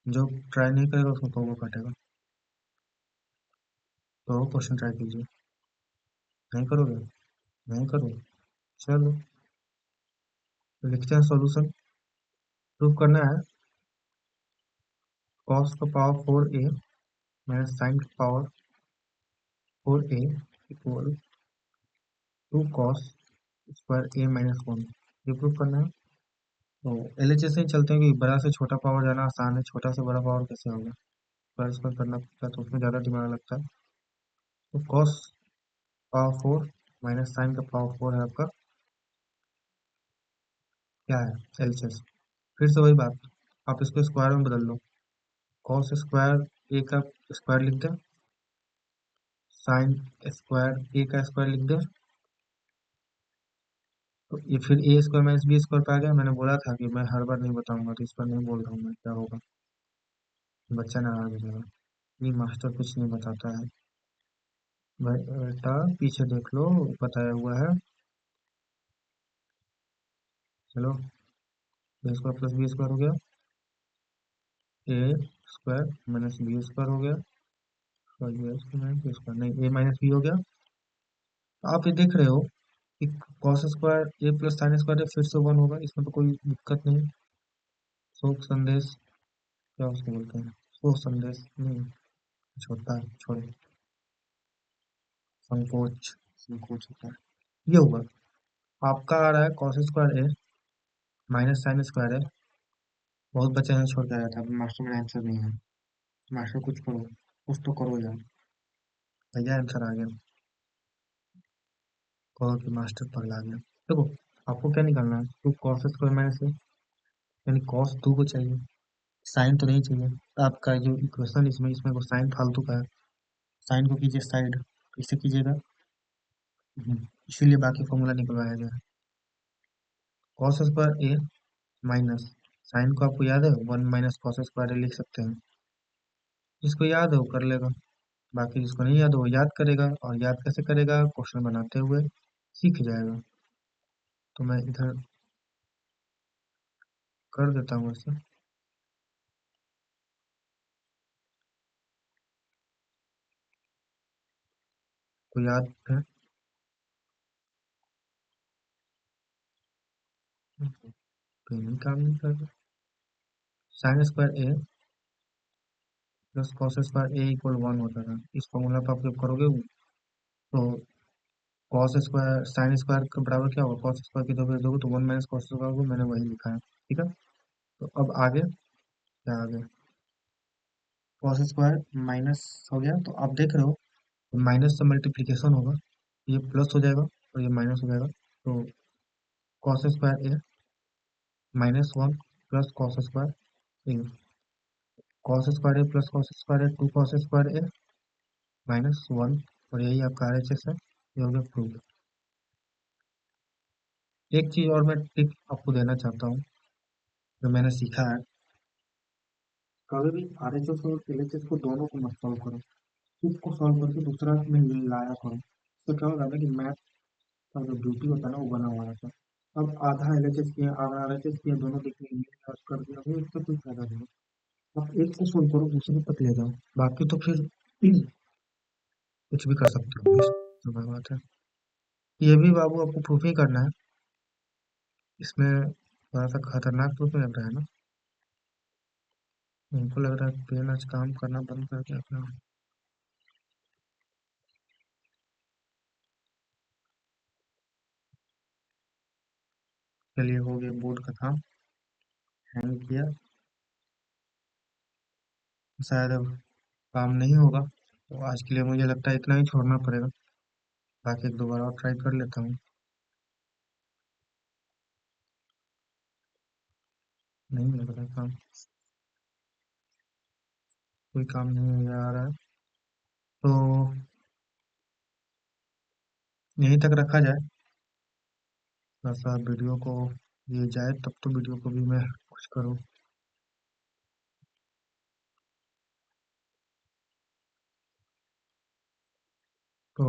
जो ट्राई नहीं करेगा उसको कहोगे काटेगा। तो क्वेश्चन ट्राई कीजिए। नहीं करोगे, नहीं करोगे, चलो तो लिखते हैं सॉल्यूशन। प्रूफ करना है कॉस का power four A minus sine का power four A equal two cos square A minus one. ये प्रूफ करना है। तो एलएचएस से ही चलते हैं कि बड़ा से छोटा पावर जाना आसान है, छोटा से बड़ा पावर कैसे होगा, स्क्वायर स्क्वायर करना पड़ता है, तो उसमें ज़्यादा दिमाग लगता है। तो cos power four minus sine का पावर फोर है आपका, क्या है, एलएचएस। फिर से वही बात, आप इसको स्क्वायर में बदल लो। कॉस स्क्वायर ए का स्क्वायर लिख दें, साइन स्क्वायर ए का स्क्वायर लिख दें, तो ये फिर ए स्क्वायर माइनस बी स्क्वायर पे आ गया। मैंने बोला था कि मैं हर बार नहीं बताऊंगा, तो इस पर नहीं बोल रहा हूँ मैं क्या होगा, बच्चा नाराज हो जाएगा। ये मास्टर कुछ नहीं बताता है। बेटा पीछे देख लो, बताया हुआ है। चलो, ए स्क्वायर प्लस बी स्क्वायर हो गया, ए स्क्वायर माइनस बी स्क्वायर हो गया, और ये स्क्वायर माइनस बी स्क्वायर, नहीं ए माइनस बी हो गया। तो आप ये देख रहे हो कि cos square A plus sine square फिर से वन होगा, इसमें तो कोई दिक्कत नहीं। शोक संदेश, क्या उसको बोलते हैं, शोक संदेश नहीं, कुछ होता है, छोड़ो। संकोच, संकोच होता है। ये होगा, आपका आ रहा है cos square A minus sine square है। बहुत बच्चे हैं छोड़ के आया था, मास्टर में आंसर नहीं है। मास्टर कुछ करो, कुछ तो करो यार। भैया आंसर आ गया, कहो कि मास्टर पगला गया। देखो, आपको क्या निकालना है, टू कॉस स्क्वायर माइनस ए, यानी कॉस टू को चाहिए, साइन तो नहीं चाहिए। तो आपका जो इक्वेशन इसमें इसमें को साइन फालतू का है, साइन को कीजिए साइड, इसे कीजिएगा। इसीलिए बाकी फॉर्मूला निकलवाया गया। Cos square A minus sign को आपको याद है, वन माइनस कॉस स्क्वायर ए लिख सकते हैं। जिसको याद है वो कर लेगा, बाकी जिसको नहीं याद है वो याद करेगा, और याद कैसे करेगा, क्वेश्चन बनाते हुए सीख जाएगा। तो मैं इधर कर देता हूँ ऐसे। तो याद है। कोई नहीं, काम नहीं कर रहा। Sine square A plus cos square A equal one होता था, इस फॉर्मूला पर आप जब करोगे तो कॉस स्क्वायर साइन स्क्वायर के बराबर क्या होगा, कॉस स्क्वायर की जगह दोगे तो वन माइनस कॉस स्क्वायर होगा, मैंने वही लिखा है, ठीक है। तो अब आगे क्या, आगे कॉस स्क्वायर माइनस हो गया, तो आप देख रहे हो माइनस से मल्टीप्लीकेशन होगा, ये प्लस हो जाएगा और ये माइनस हो जाएगा, तो cos square A minus one plus cos square A, cos square A plus cos square A, two cos square A minus one, और यही आपका आर एच एस है, ये हो गया प्रूफ। एक चीज और मैं टिप आपको देना चाहता हूँ, जो मैंने सीखा है, कभी भी आर एच एस और एल एच एस को दोनों को मत सॉल्व करो, एक को सॉल्व करके दूसरा में लाया करो, तो क्या होगा ना कि मैथ का जो ब्यूटी होता है ना वो बना हुआ रहता है। अब आधा एल एच एस किया आधा आर एच एस किया, दोनों देखने कर दिया, फिर इसका कोई फायदा नहीं। आप एक को सोल्व करो, दूसरे तक ले जाओ, बाकी तो फिर कुछ भी कर सकते हो, तो वही बात है। ये भी बाबू आपको प्रूफ ही करना है, इसमें थोड़ा सा खतरनाक प्रूफ लग रहा है ना। उनको लग रहा है पेन आज काम करना बंद कर दिया अपना। चलिए हो गया बोर्ड का काम, हैंग किया, शायद अब काम नहीं होगा, तो आज के लिए मुझे लगता है इतना ही छोड़ना पड़ेगा, बाकी एक दो बार और ट्राई कर लेता हूँ। नहीं लग रहा काम, कोई काम नहीं आ रहा है, तो यहीं तक रखा जाए, थोड़ा सा वीडियो को ये जाए तब तो वीडियो को भी मैं कुछ करूँ। तो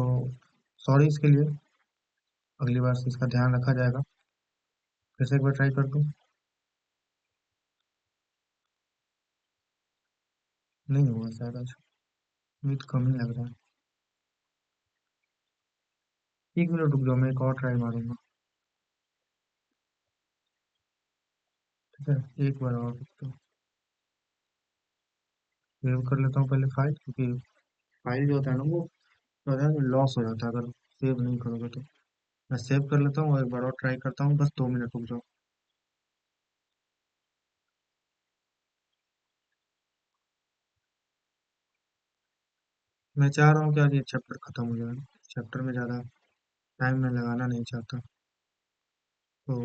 सॉरी इसके लिए, अगली बार से इसका ध्यान रखा जाएगा। फिर से एक बार ट्राई कर दूँ, नहीं हुआ शायद आज, मुझे तो कम ही लग रहा है। एक मिनट रुक जाओ, मैं एक और ट्राई मारूंगा, ठीक है, एक बार और रुक जाओ। सेव कर लेता हूँ पहले फाइल, क्योंकि फाइल जो होता है ना वो लॉस हो जाता है अगर सेव नहीं करोगे तो। मैं सेव कर लेता हूँ और एक बार और ट्राई करता हूँ, बस 2 मिनट रुक जाओ। मैं चाह रहा हूँ कि आज ये चैप्टर खत्म हो जाए, चैप्टर में ज़्यादा टाइम मैं लगाना नहीं चाहता, तो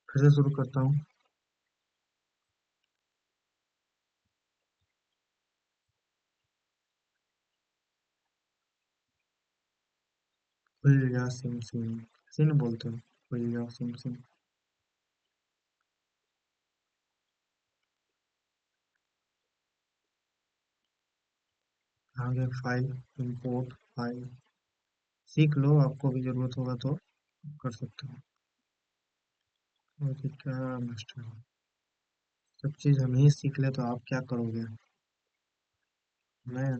फिर से शुरू करता हूँ। खुल जा सिम सिम, ऐसे नहीं बोलते हो, खुल जा सिम सिम। आगे फाइल, इंपोर्ट फाइल, सीख लो, आपको भी ज़रूरत होगा तो कर सकते हो। और ये क्या मास्टर, सब चीज़ हम ही सीख ले तो आप क्या करोगे। मैं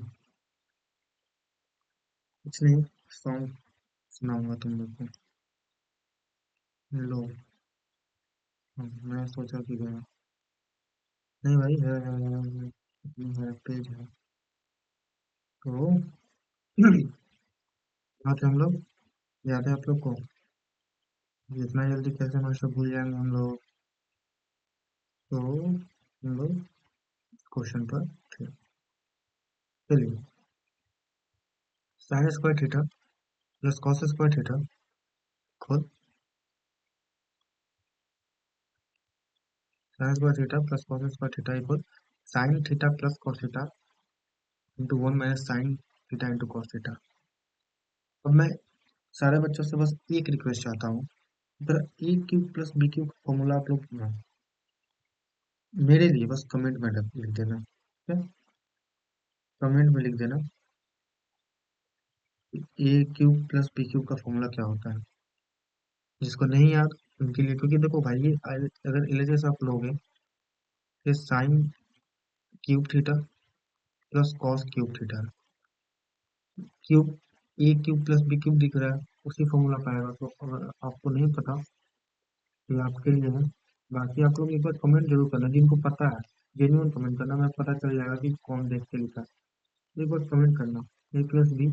कुछ नहीं, सॉन्ग सुनाऊंगा तुम लोग को। लो, मैं सोचा कि गया, नहीं भाई है, पेज है, तो यहाँ थे हम लोग, याद है आप लोग को, इतना जल्दी कैसे मास्टर भूल जाएंगे हम लोग। तो हम लोग क्वेश्चन पर थे, चलिए। Sine square theta plus cos square theta खुद, sine square theta plus cos square theta equal sine theta plus cos theta into one minus sine theta into cos theta. अब मैं सारे बच्चों से बस एक रिक्वेस्ट चाहता हूँ, जरा ए क्यूब प्लस बी क्यूब का फॉर्मूला आप लोग मेरे लिए बस कमेंट में लिख देना, ठीक है, कमेंट में लिख देना ए क्यूब प्लस बी क्यूब का फॉर्मूला क्या होता है, जिसको नहीं याद उनके लिए, क्योंकि देखो भाई ये अगर एलएचएस आप लोगे, ये sine cube theta plus cos cube theta, cube, a cube plus b cube दिख रहा है, उसी फॉर्मूला का आएगा। तो अगर आपको नहीं पता तो ये आपके लिए है। बाकी आप लोग एक बार कमेंट जरूर करना जिनको पता है, जेन्युइन कमेंट करना, मैं पता चल जाएगा कि कौन देख के लिखा है। एक बार कमेंट करना, a plus b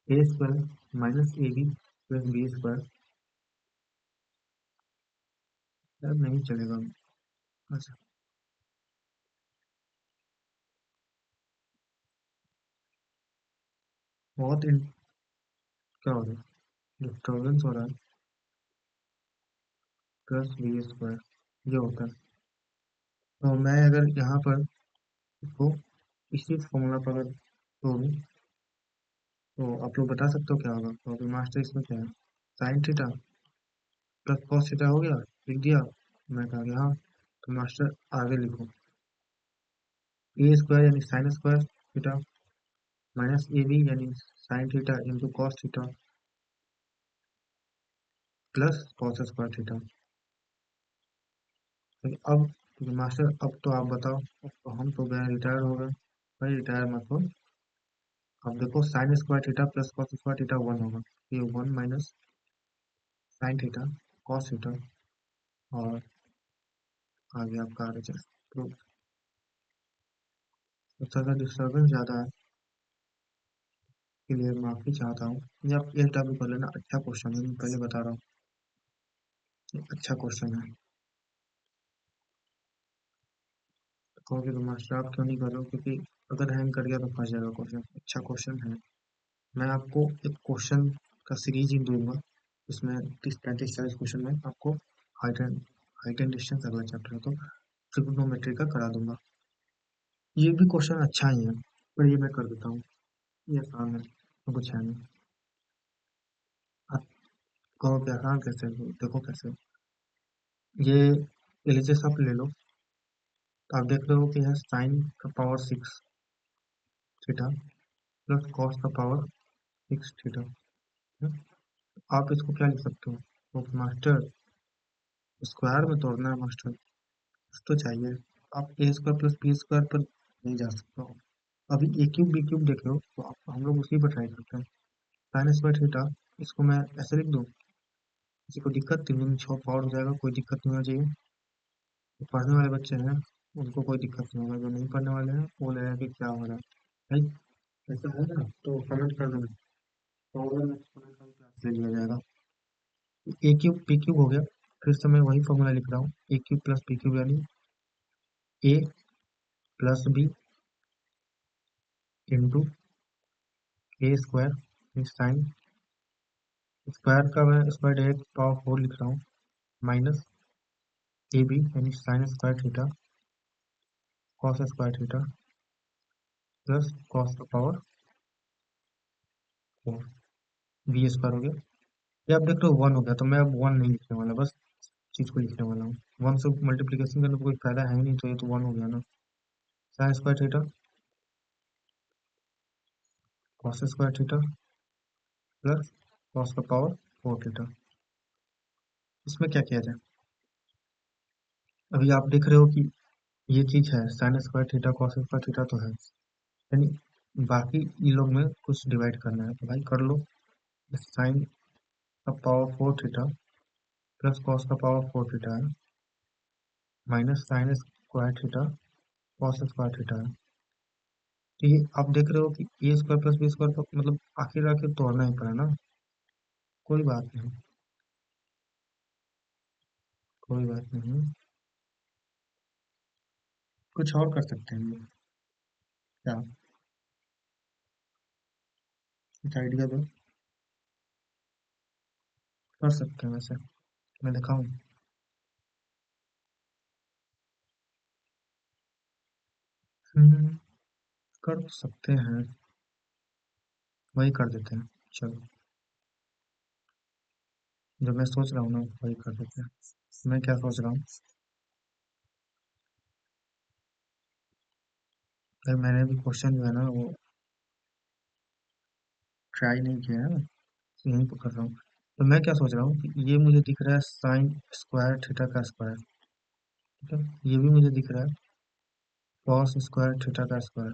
a square minus a b plus b square. यार नहीं चलेगा। अच्छा, बहुत क्या हो रहा है, डिस्टर्बेंस हो रहा है। प्लस बी स्क्वायर ये होता है। तो मैं अगर यहाँ पर इसको इसी फॉर्मूला पर अगर तोड़ूं तो आप लोग बता सकते हो क्या होगा। तो अभी मास्टर इसमें क्या है, sign theta plus cos theta हो गया, लिख दिया। मैं कहा गया हाँ, तो मास्टर आगे लिखो, ए स्क्वायर यानी sine square theta minus a B यानी sine theta into cos theta plus cos square theta. अब तो मास्टर, अब तो आप बताओ, अब तो हम तो गए रिटायर हो गए। भाई रिटायर मत हो। अब देखो sign square theta plus cos square theta one होगा, ये one minus sine theta cos theta, और आगे आपका आ रहा है। तो थोड़ा सा डिस्टर्बेंस ज़्यादा है, इसके लिए माफी चाहता हूँ। ये आप एक टाइप कर लेना, अच्छा क्वेश्चन है, मैं पहले बता रहा हूँ, ये अच्छा क्वेश्चन है। कहोगे तो मास्टर आप क्यों नहीं कर रहे हो, क्योंकि अगर हैंग कर गया तो फंस जाएगा क्वेश्चन। अच्छा क्वेश्चन है। मैं आपको एक क्वेश्चन का सीरीज ही दूंगा, इसमें 30 35 40 क्वेश्चन में आपको हाइट एंड डिस्टेंस अगला चैप्टर है तो ट्रिग्नोमेट्री का करा दूंगा। ये भी क्वेश्चन अच्छा ही है, पर ये मैं कर देता हूँ, ये आसान है तो कुछ है नहीं। आप कहो कि आसान कैसे है? देखो कैसे, ये एलिजेस आप ले लो। तो आप देख रहे हो कि यह साइन का power six theta plus cos का पावर सिक्स थीटा है। आप इसको क्या लिख सकते हो, तो मास्टर स्क्वायर में तोड़ना है मास्टर, कुछ तो चाहिए। आप ए स्क्वायर प्लस बी स्क्वायर पर नहीं जा सकते हो। अभी ए क्यूब बी क्यूब देख लो, तो आप हम लोग उसी पर ट्राई करते हैं। साइन स्क्वायर थीटा, इसको मैं ऐसे लिख दूँ, किसी को दिक्कत, 3 6 पावर हो जाएगा, कोई दिक्कत नहीं होना चाहिए। जो पढ़ने वाले बच्चे हैं उनको कोई दिक्कत नहीं होगा, जो नहीं पढ़ने वाले हैं वो लगेगा कि क्या हो रहा है भाई। ऐसा है ना, तो कमेंट कर देना, प्रॉब्लम एक्सपोनेंशियल क्लास ले लिया जाएगा। ए क्यूब पी क्यूब हो गया, फिर से मैं वही फॉर्मूला लिख रहा हूँ, ए क्यूब प्लस पी क्यूब यानी ए प्लस बी इंटू ए स्क्वायर साइन स्क्वायर का मैं स्क्वायर डायरेक्ट पावर फोर लिख रहा हूँ, माइनस ए बी यानी sine square theta cos square theta plus cos का पावर फोर, बी स्क्वायर हो गया। ये आप देख लो वन हो गया, तो मैं अब वन नहीं लिखने वाला, बस चीज को लिखने वाला हूँ। वन से मल्टीप्लीकेशन करने का कोई फायदा है ही नहीं, तो ये तो वन हो गया ना। Sign square theta cos square theta plus cos का पावर फोर थीटा। इसमें क्या किया जाए, अभी आप देख रहे हो कि ये चीज है sine square theta cos square theta तो है, यानी बाकी इन लोग में कुछ डिवाइड करना है, तो भाई कर लो। साइन का power four theta plus cos का पावर फोर थीटा है, minus sine square theta cos square theta है। तो ये आप देख रहे हो कि a square plus b square, तो मतलब आखिर आखिर तोड़ना ही पड़ा ना। कोई बात नहीं, कोई बात नहीं, कुछ और कर सकते हैं हम लोग। क्या, कुछ आइडिया दो। कर सकते हैं वैसे, मैं दिखाऊं। हम्म, कर सकते हैं, वही कर देते हैं। चलो, जो मैं सोच रहा हूँ ना वही कर देते हैं। मैं क्या सोच रहा हूँ, भाई मैंने भी क्वेश्चन जो है ना वो ट्राई नहीं किया है ना, यहीं पर कर रहा हूँ। तो मैं क्या सोच रहा हूँ कि ये मुझे दिख रहा है साइन स्क्वायर थीटा का स्क्वायर, ठीक है। ये भी मुझे दिख रहा है कॉस स्क्वायर थीटा का स्क्वायर,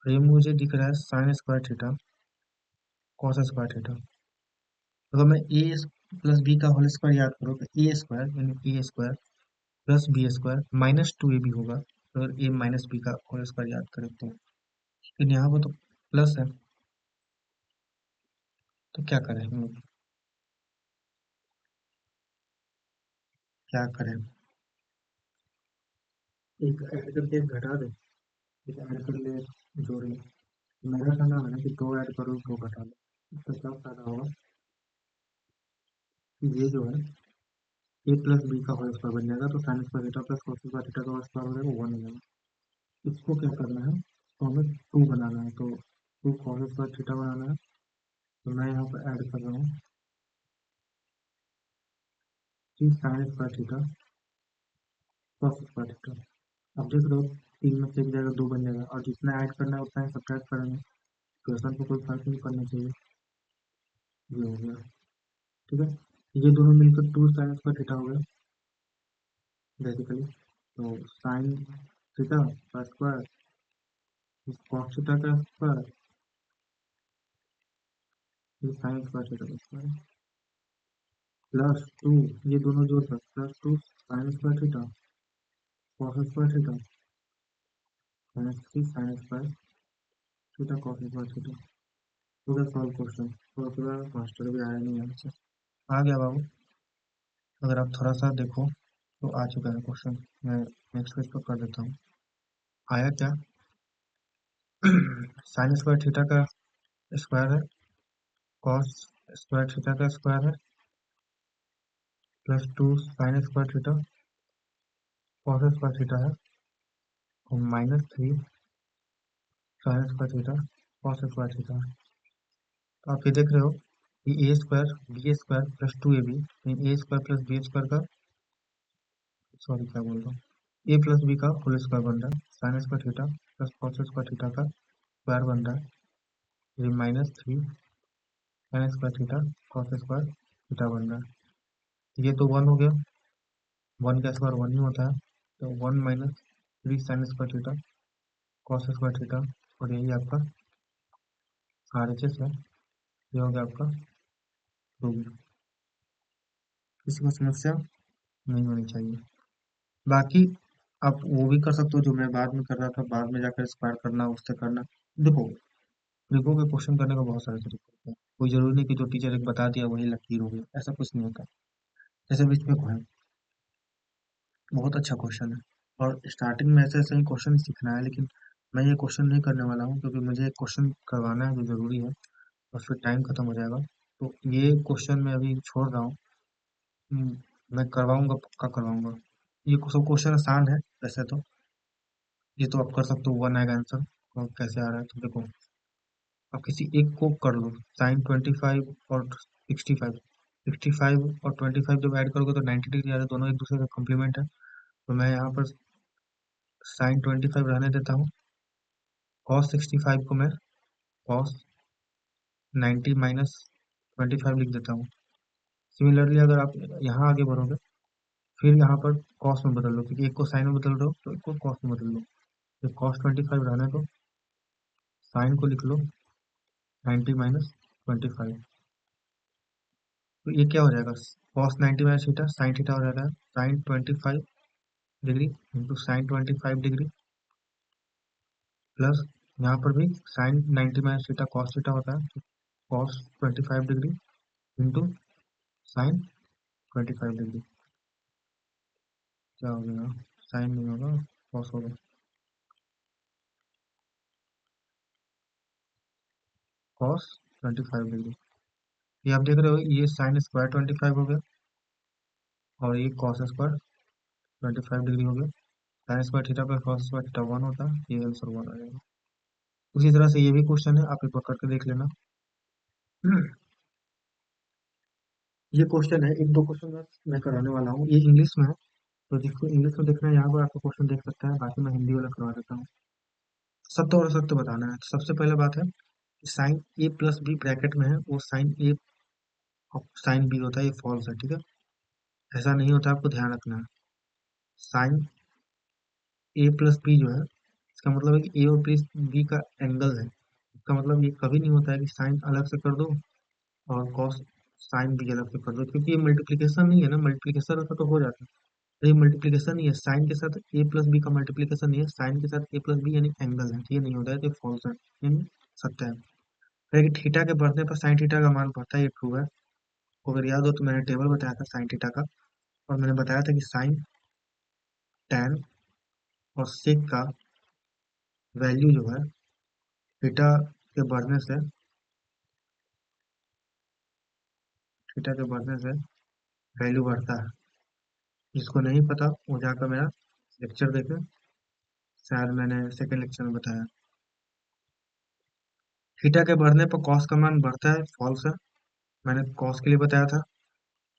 और ये मुझे दिख रहा है sine square theta cos square theta. अगर मैं ए प्लस बी का होल स्क्वायर याद करो तो ए स्क्वायर यानी a square plus b square minus two A b होगा। अगर ए माइनस बी का होल स्क्वायर याद करें तो लेकिन यहाँ पर तो प्लस है, तो क्या करें हम लोग, क्या करें? एक ऐड करके एक घटा दे, एक ऐड कर ले, जोड़ ले। मेरा कहना है ना कि दो ऐड करो दो घटा लो, इसका क्या फायदा होगा कि ये जो है ए प्लस बी का होल स्क्वायर बन जाएगा, तो sign square theta plus cos square theta का होल स्क्वायर हो जाएगा, वन हो जाएगा। इसको क्या करना है, तो हमें टू बनाना है, तो टू कॉस स्क्वायर थीटा बनाना है। तो मैं यहाँ पर ऐड कर रहा हूँ three sine square theta cos square theta. अब देख रहे हो, तीन में से एक जाएगा दो बन जाएगा, और जितना ऐड करना है उतना ही सब्ट्रैक्ट करेंगे। क्वेश्चन को कोई फर्क नहीं पड़ना चाहिए। ये हो गया, ठीक है। ये दोनों मिलकर टू साइन स्क्वायर थीटा हो गया बेसिकली। तो साइन थीटा का स्क्वायर कॉस थीटा का स्क्वायर ये साइन स्क्वायर थीटा का स्क्वायर प्लस टू, ये दोनों जोड़कर plus two sine square theta cos square theta minus three sine square theta cos square theta. हो गया सॉल्व क्वेश्चन। तो पूरा मास्टर भी आया नहीं यहाँ से, आ गया बाबू। अगर आप थोड़ा सा देखो तो आ चुका है क्वेश्चन। मैं नेक्स्ट पेज पर कर देता हूँ। आया क्या? साइन स्क्वायर थीटा का स्क्वायर है, कॉस स्क्वायर थीटा का स्क्वायर है, plus two sine square theta cos square theta है, और minus three sine square theta cos square theta है। तो आप ये देख रहे हो कि a square b square plus two A b, a square plus b square का, सॉरी क्या बोल रहा हूँ, ए प्लस बी का होल स्क्वायर बन रहा है, sine square theta plus cos square theta का स्क्वायर बन रहा है, ये minus three sine square theta cos square theta बन रहा है। ये तो वन हो गया, वन का स्क्वायर वन ही होता है, तो one minus three sine square theta cos square theta, और यही आपका RHS है। ये हो गया आपका रूल। किसी को समस्या नहीं होनी चाहिए। बाकी आप वो भी कर सकते हो जो मैं बाद में कर रहा था, बाद में जाकर स्क्वायर करना उससे करना। देखो, ट्रिको के क्वेश्चन करने का बहुत सारे तरीके होते हैं, कोई जरूरी नहीं कि जो टीचर एक बता दिया वही लकीर हो गया, ऐसा कुछ नहीं होता। जैसे बीच में है, बहुत अच्छा क्वेश्चन है, और स्टार्टिंग में ऐसे ऐसे ही क्वेश्चन सीखना है, लेकिन मैं ये क्वेश्चन नहीं करने वाला हूँ क्योंकि मुझे एक क्वेश्चन करवाना है जो जरूरी है, और फिर टाइम खत्म हो जाएगा। तो ये क्वेश्चन मैं अभी छोड़ रहा हूँ। हम्म, मैं करवाऊंगा, पक्का करवाऊंगा। ये सब क्वेश्चन आसान है वैसे तो, ये तो आप कर सकते हो, वन आएगा आंसर। और कैसे आ रहा है तो देखो, आप किसी एक को कर लो, साइन 25 और 65, 65 और 25 जब ऐड करोगे तो 90 डिग्री आ रहा है, दोनों एक दूसरे का कॉम्प्लीमेंट है। तो मैं यहाँ पर साइन 25 रहने देता हूँ, कॉस 65 को मैं कॉस 90 माइनस 25 लिख देता हूँ। सिमिलरली अगर आप यहाँ आगे बढ़ोगे, फिर यहाँ पर कॉस में बदल लो, क्योंकि एक को साइन में बदल रहे हो तो एक को कॉस में बदल लो। तो कॉस 25 रहने दो, साइन को लिख लो 90 माइनस 25। तो ये क्या हो जाएगा, cos 90 minus theta sine theta हो जाता है, sine 25 degree into sine 25 degree, plus यहाँ पर भी sine 90 minus theta cos theta होता है, तो cos 25 degree into sine 25 degree. क्या हो गया, साइन नहीं होगा, कॉस होगा, कॉस 25 डिग्री। ये आप देख रहे हो, ये साइन स्क्वायर 25 हो गया, और ये कॉस स्क्वायर 25 डिग्री हो गया। Sign square theta plus cos square theta one होता है, ये आंसर वन आ जाएगा। उसी तरह से ये भी क्वेश्चन है, आप एक बार करके देख लेना। ये क्वेश्चन है, एक दो क्वेश्चन मैं कराने वाला हूँ, ये इंग्लिश में है। तो जिसको इंग्लिश में देखना है यहाँ पर आपको क्वेश्चन देख सकता है, बाकी मैं हिंदी वाला करवा देता हूँ। सत्य और असत्य बताना है। तो सबसे पहले बात है, साइन ए प्लस बी ब्रैकेट में है, वो साइन ए साइन बी होता है, ये फॉल्स है, ठीक है। ऐसा नहीं होता, आपको ध्यान रखना है। साइन ए प्लस बी जो है इसका मतलब है कि ए और बी का एंगल है। इसका मतलब ये कभी नहीं होता है कि साइन अलग से कर दो और कॉस साइन भी अलग से कर दो, क्योंकि ये मल्टीप्लिकेशन नहीं है ना, मल्टीप्लिकेशन होता तो हो जाता है। ये मल्टीप्लिकेशन नहीं है, साइन के साथ ए प्लस बी का मल्टीप्लिकेशन नहीं है, साइन के साथ ए प्लस बी यानी एंगल है, ये नहीं होता है, तो फॉल्स है, यानी सत्य है। फिर कि थीटा के बढ़ने पर साइन थीटा का मान बढ़ता है, ये ट्रू है। आपको अगर याद हो तो मैंने टेबल बताया था साइन थीटा का, और मैंने बताया था कि साइन, टैन और सेक का वैल्यू जो है थीटा के बढ़ने से, थीटा के बढ़ने से वैल्यू बढ़ता है। जिसको नहीं पता वो जाकर मेरा लेक्चर देखे, शायद मैंने सेकंड लेक्चर में बताया। थीटा के बढ़ने पर कॉस का मान बढ़ता है, फॉल्स है। मैंने कॉस के लिए बताया था,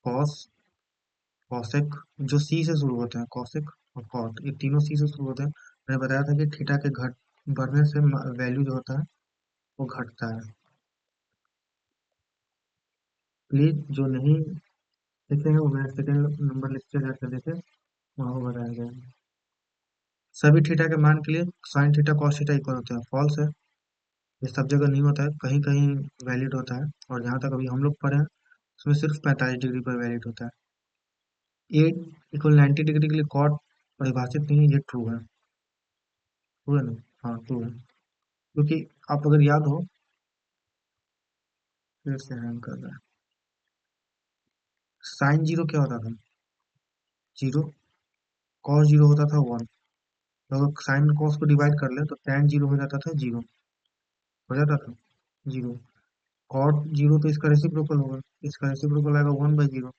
कॉस, कॉसेक, जो सी से शुरू होते हैं, कॉसेक और कॉट, ये तीनों सी से शुरू होते हैं। मैंने बताया था कि थीटा के घट बढ़ने से वैल्यू जो होता है वो घटता है। प्लीज जो नहीं देखे हैं वो मेरा सेकंड नंबर लेक्चर जाकर देखे, वहाँ वो बताया गया है। सभी थीटा के मान के लिए sine theta cos theta equal होता है, फॉल्स है। ये सब जगह नहीं होता है, कहीं कहीं वैलिड होता है, और जहाँ तक अभी हम लोग पढ़े हैं उसमें सिर्फ 45 डिग्री पर वैलिड होता है। ए इक्वल 90 डिग्री के लिए कॉट परिभाषित नहीं है, ये ट्रू है। ट्रू है ना? हाँ ट्रू है, क्योंकि आप अगर याद हो, फिर से हैंग कर रहा है, साइन जीरो क्या होता था? जीरो। कॉस जीरो होता था वन। तो अगर साइन कॉस को डिवाइड कर ले तो टैन जीरो हो जाता था जीरो, हो जाता था जीरो। कॉट जीरो तो इसका रेसिप्रोकल होगा, इसका रेसिप्रोकल आएगा वन बाई जीरो,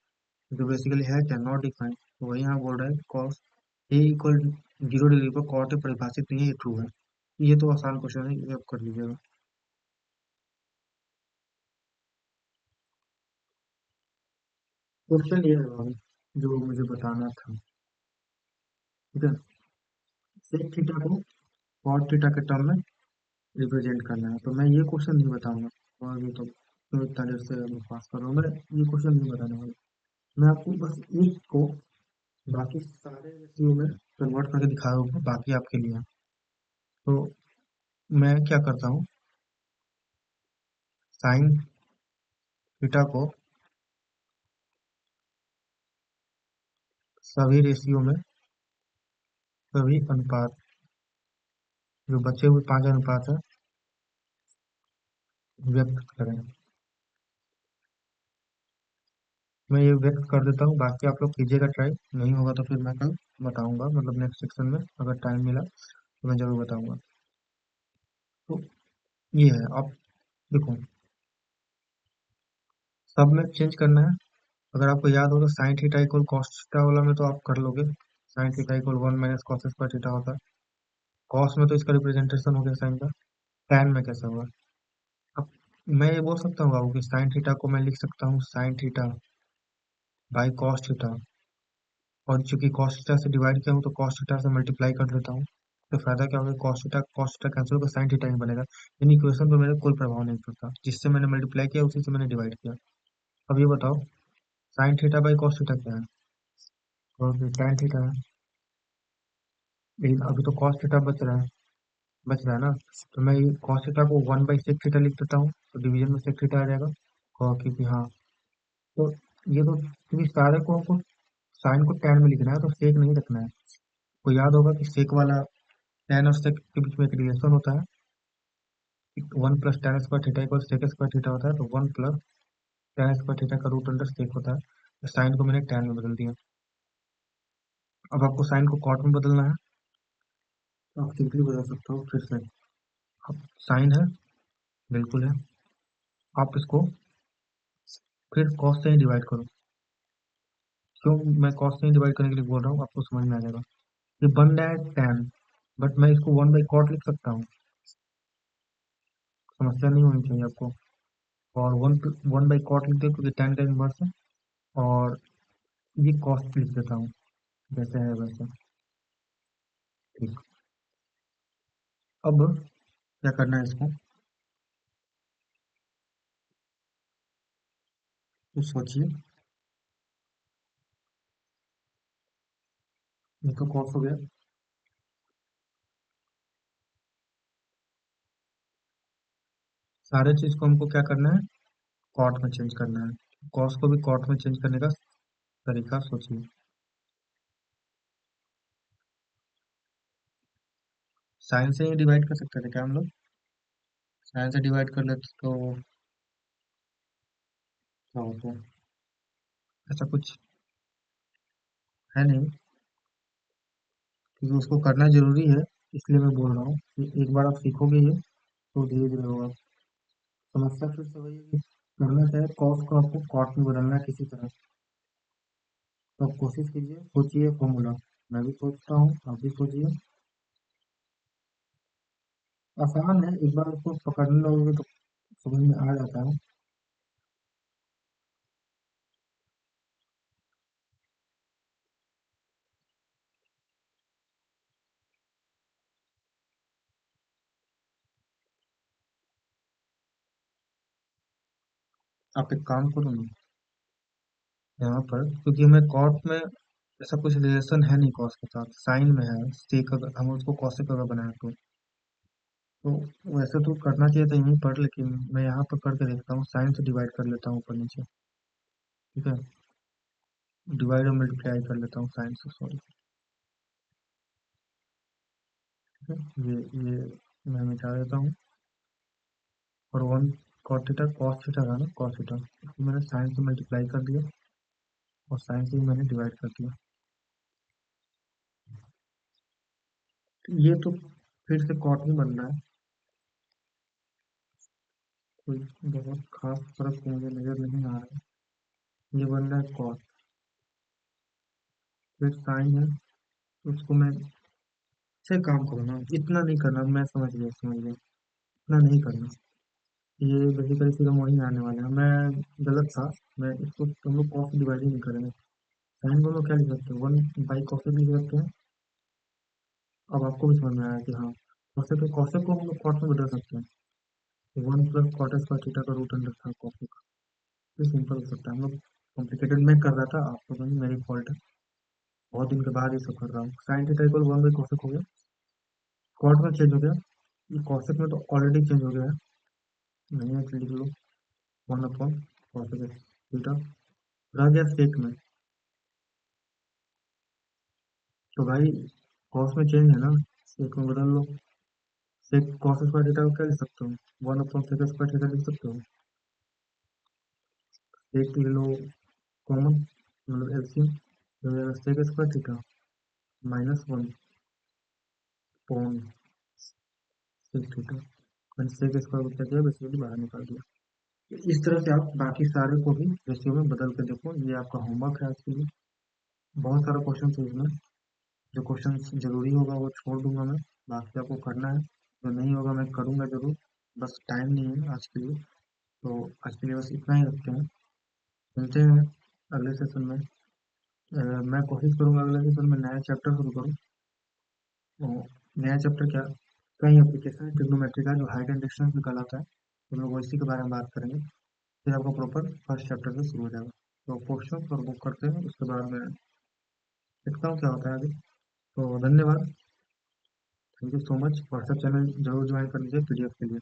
जो बेसिकली है क्या, नॉट डिफाइंड। तो वही यहाँ बोल रहा है कॉस ए इक्वल 0 डिग्री पर कॉट परिभाषित नहीं है, ये ट्रू है। ये तो आसान क्वेश्चन है, ये आप कर लीजिएगा। क्वेश्चन ये है भाई, जो मुझे बताना था, ठीक है। सेक थीटा को कॉट थीटा के टर्म में रिप्रेजेंट करना है, तो मैं ये क्वेश्चन नहीं बताऊंगा। और ये तो इतना देर से मैं पास कर रहा हूँ, मैं ये क्वेश्चन नहीं बताने वाला। मैं आपको बस एक को बाकी सारे रेशियो में कन्वर्ट करके दिखाया होगा, बाकी आपके लिए है। तो मैं क्या करता हूँ, साइन थीटा को सभी रेशियो में, सभी अनुपात, जो बचे हुए 5 अनुपात है, व्यक्त करें। मैं ये व्यक्त कर देता हूँ, बाकी आप लोग कीजिएगा ट्राई, नहीं होगा तो फिर मैं कल बताऊंगा, मतलब नेक्स्ट सेक्शन में अगर टाइम मिला तो मैं जरूर बताऊंगा। तो ये है, आप देखो, सब में चेंज करना है। अगर आपको याद हो तो sine theta equal cos theta वाला में तो आप कर लोगे, sine theta equal one minus cos square theta होता है। कॉस में तो इसका रिप्रेजेंटेशन हो गया साइन का, टैन में कैसे होगा? अब मैं ये बोल सकता हूँ बाबू कि साइन थीटा को मैं लिख सकता हूँ sine theta by cos theta, और चूंकि कॉस थीटा से डिवाइड किया हूँ तो कॉस थीटा से मल्टीप्लाई कर देता हूँ, तो फायदा क्या होगा, कॉस थीटा कैंसिल होकर साइन थीटा ही बनेगा, यानी इक्वेशन पर मेरा कोई प्रभाव नहीं पड़ता, जिससे मैंने मल्टीप्लाई किया उसी से मैंने डिवाइड किया। अब ये बताओ, sine theta by cos theta क्या है? और टैन थीटा है, लेकिन अभी तो कॉस थीटा बच रहा है ना। तो मैं ये कॉस थीटा को वन बाई सेक थीटा लिख देता हूँ, तो डिवीजन में सेक थीटा आ जाएगा। और क्योंकि हाँ, तो ये तो क्योंकि सारे को हमको साइन को टैन में लिखना है तो सेक नहीं रखना है। को याद होगा कि सेक वाला, टैन और सेक के बीच में एक रिलेशन होता है, one plus tan square theta equal sec square theta होता है, तो one plus tan square theta का रूट अंडर सेक होता है। तो साइन को मैंने टैन में बदल दिया। अब आपको साइन को कॉट में बदलना है, तो आप सिंपली बदल सकते हो फिर से। अब साइन है, बिल्कुल है, आप इसको फिर कॉस से ही डिवाइड करो। क्यों मैं कॉस से ही डिवाइड करने के लिए बोल रहा हूँ, आपको समझ में आ जाएगा। ये बन रहा है टैन, बट मैं इसको वन बाई कॉट लिख सकता हूँ, समस्या नहीं होनी चाहिए आपको। और वन वन बाई कॉट लिख दो क्योंकि टैन का इनवर्स है, और ये कॉस्ट लिख देता हूँ, जैसे है वैसे। ठीक। अब क्या करना है इसको, तो सोचिए, ये तो कॉस हो गया, सारे चीज को हमको क्या करना है, कॉट में चेंज करना है। कॉस को भी कॉट में चेंज करने का तरीका सोचिए। साइन से ही डिवाइड कर सकते थे क्या हम लोग? साइन से डिवाइड कर लेते तो क्या होता है? ऐसा कुछ है नहीं, क्योंकि उसको करना जरूरी है। इसलिए मैं बोल रहा हूँ कि एक बार आप सीखोगे ये तो धीरे धीरे होगा। समस्या फिर से वही है कि करना चाहे कॉस को आपको कॉट में बदलना है किसी तरह। तो आप कोशिश कीजिए, सोचिए फॉर्मूला। मैं भी सोचता हूँ, आप भी सोचिए। आसान है, एक बार उसको पकड़ने लगोगे तो समझ में आ जाता है। आप एक काम करो ना, यहाँ पर क्योंकि हमें कॉट में ऐसा कुछ रिलेशन है नहीं कॉस के साथ, साइन में है। सेक अगर हम उसको कॉसेक अगर बनाए तो वैसे तो करना चाहिए था यहीं पर, लेकिन मैं यहाँ पर करके देखता हूँ। साइन से डिवाइड कर लेता हूँ ऊपर नीचे। ठीक है, डिवाइड और मल्टीप्लाई कर लेता हूँ साइन से, सॉरी। ठीक है, ये मैं मिटा देता हूँ। और one cot theta cos theta था ना, कॉस थीटा, इसको मैंने साइन से मल्टीप्लाई कर दिया और साइन से ही मैंने डिवाइड कर दिया। तो ये तो फिर से कॉट नहीं बन रहा है। कोई बहुत खास फर्क मुझे नजर नहीं आ रहा है। ये बन रहा है कॉट, फिर साइन है, तो उसको मैं से काम करूँ ना, इतना नहीं करना। मैं समझ गया, समझ गया, इतना नहीं करना। ये बेसिकली सीधा वहीं आने वाला है। मैं गलत था। मैं इसको हम लोग कॉस से डिवाइड ही नहीं करेंगे। साइन को हम लोग क्या लिख सकते हैं, वन बाई कॉसेक लिख सकते हैं। अब आपको भी समझ में आया कि हाँ, कॉसेक को हम लोग कॉट में बदल सकते हैं। One plus cot square theta का रूट अंडर था कॉसेक। ये सिंपल हो सकता है। हम लोग कॉम्प्लिकेटेड में कर रहा था, आपको नहीं, मेरी फॉल्ट है। बहुत दिन के बाद ये सब कर रहा हूँ। Sine theta equal one by cosec हो गया, कॉट में चेंज हो गया। ये कॉसेक में तो ऑलरेडी चेंज हो गया है, नहीं है तो लिख लो, वन अपॉन कॉसेक थीटा। रह गया सेक में, तो भाई कॉस में चेंज है ना, सेक में बदल लो। सेक कॉस स्क्वायर थीटा को क्या लिख सकते हो, one upon sec square theta लिख सकते हो। सेक ले लो कॉमन, मतलब एलसीएम, तो हो जाएगा sec square theta minus one upon sec theta. मैंने सेक स्क्वायर को क्या किया, बेसिकली बाहर निकाल दिया। इस तरह से आप बाकी सारे को भी रेशियो में बदल के देखो। ये आपका होमवर्क है आज के लिए। बहुत सारा क्वेश्चन है इसमें। जो क्वेश्चन जरूरी होगा वो छोड़ दूंगा मैं, बाकी आपको करना है। जो नहीं होगा मैं करूंगा जरूर, बस टाइम नहीं है आज के लिए। तो आज के लिए बस इतना ही रखते हैं। मिलते हैं अगले सेशन में। मैं कोशिश करूंगा अगले सेशन में नया चैप्टर शुरू करूँ। तो नया चैप्टर क्या, कई एप्लीकेशन ट्रिग्नोमेट्री का जो हाइट एंड डिस्टेंस निकाला था, तो हम लोग इसी के बारे में बात करेंगे। फिर आपका प्रॉपर फर्स्ट चैप्टर से शुरू हो जाएगा। तो क्वेश्चन और बुक करते हैं, उसके बाद मैं देखता हूँ क्या होता है आगे। तो धन्यवाद, thank you so much. WhatsApp channel जरूर ज्वाइन कर लीजिए पीडीएफ के लिए।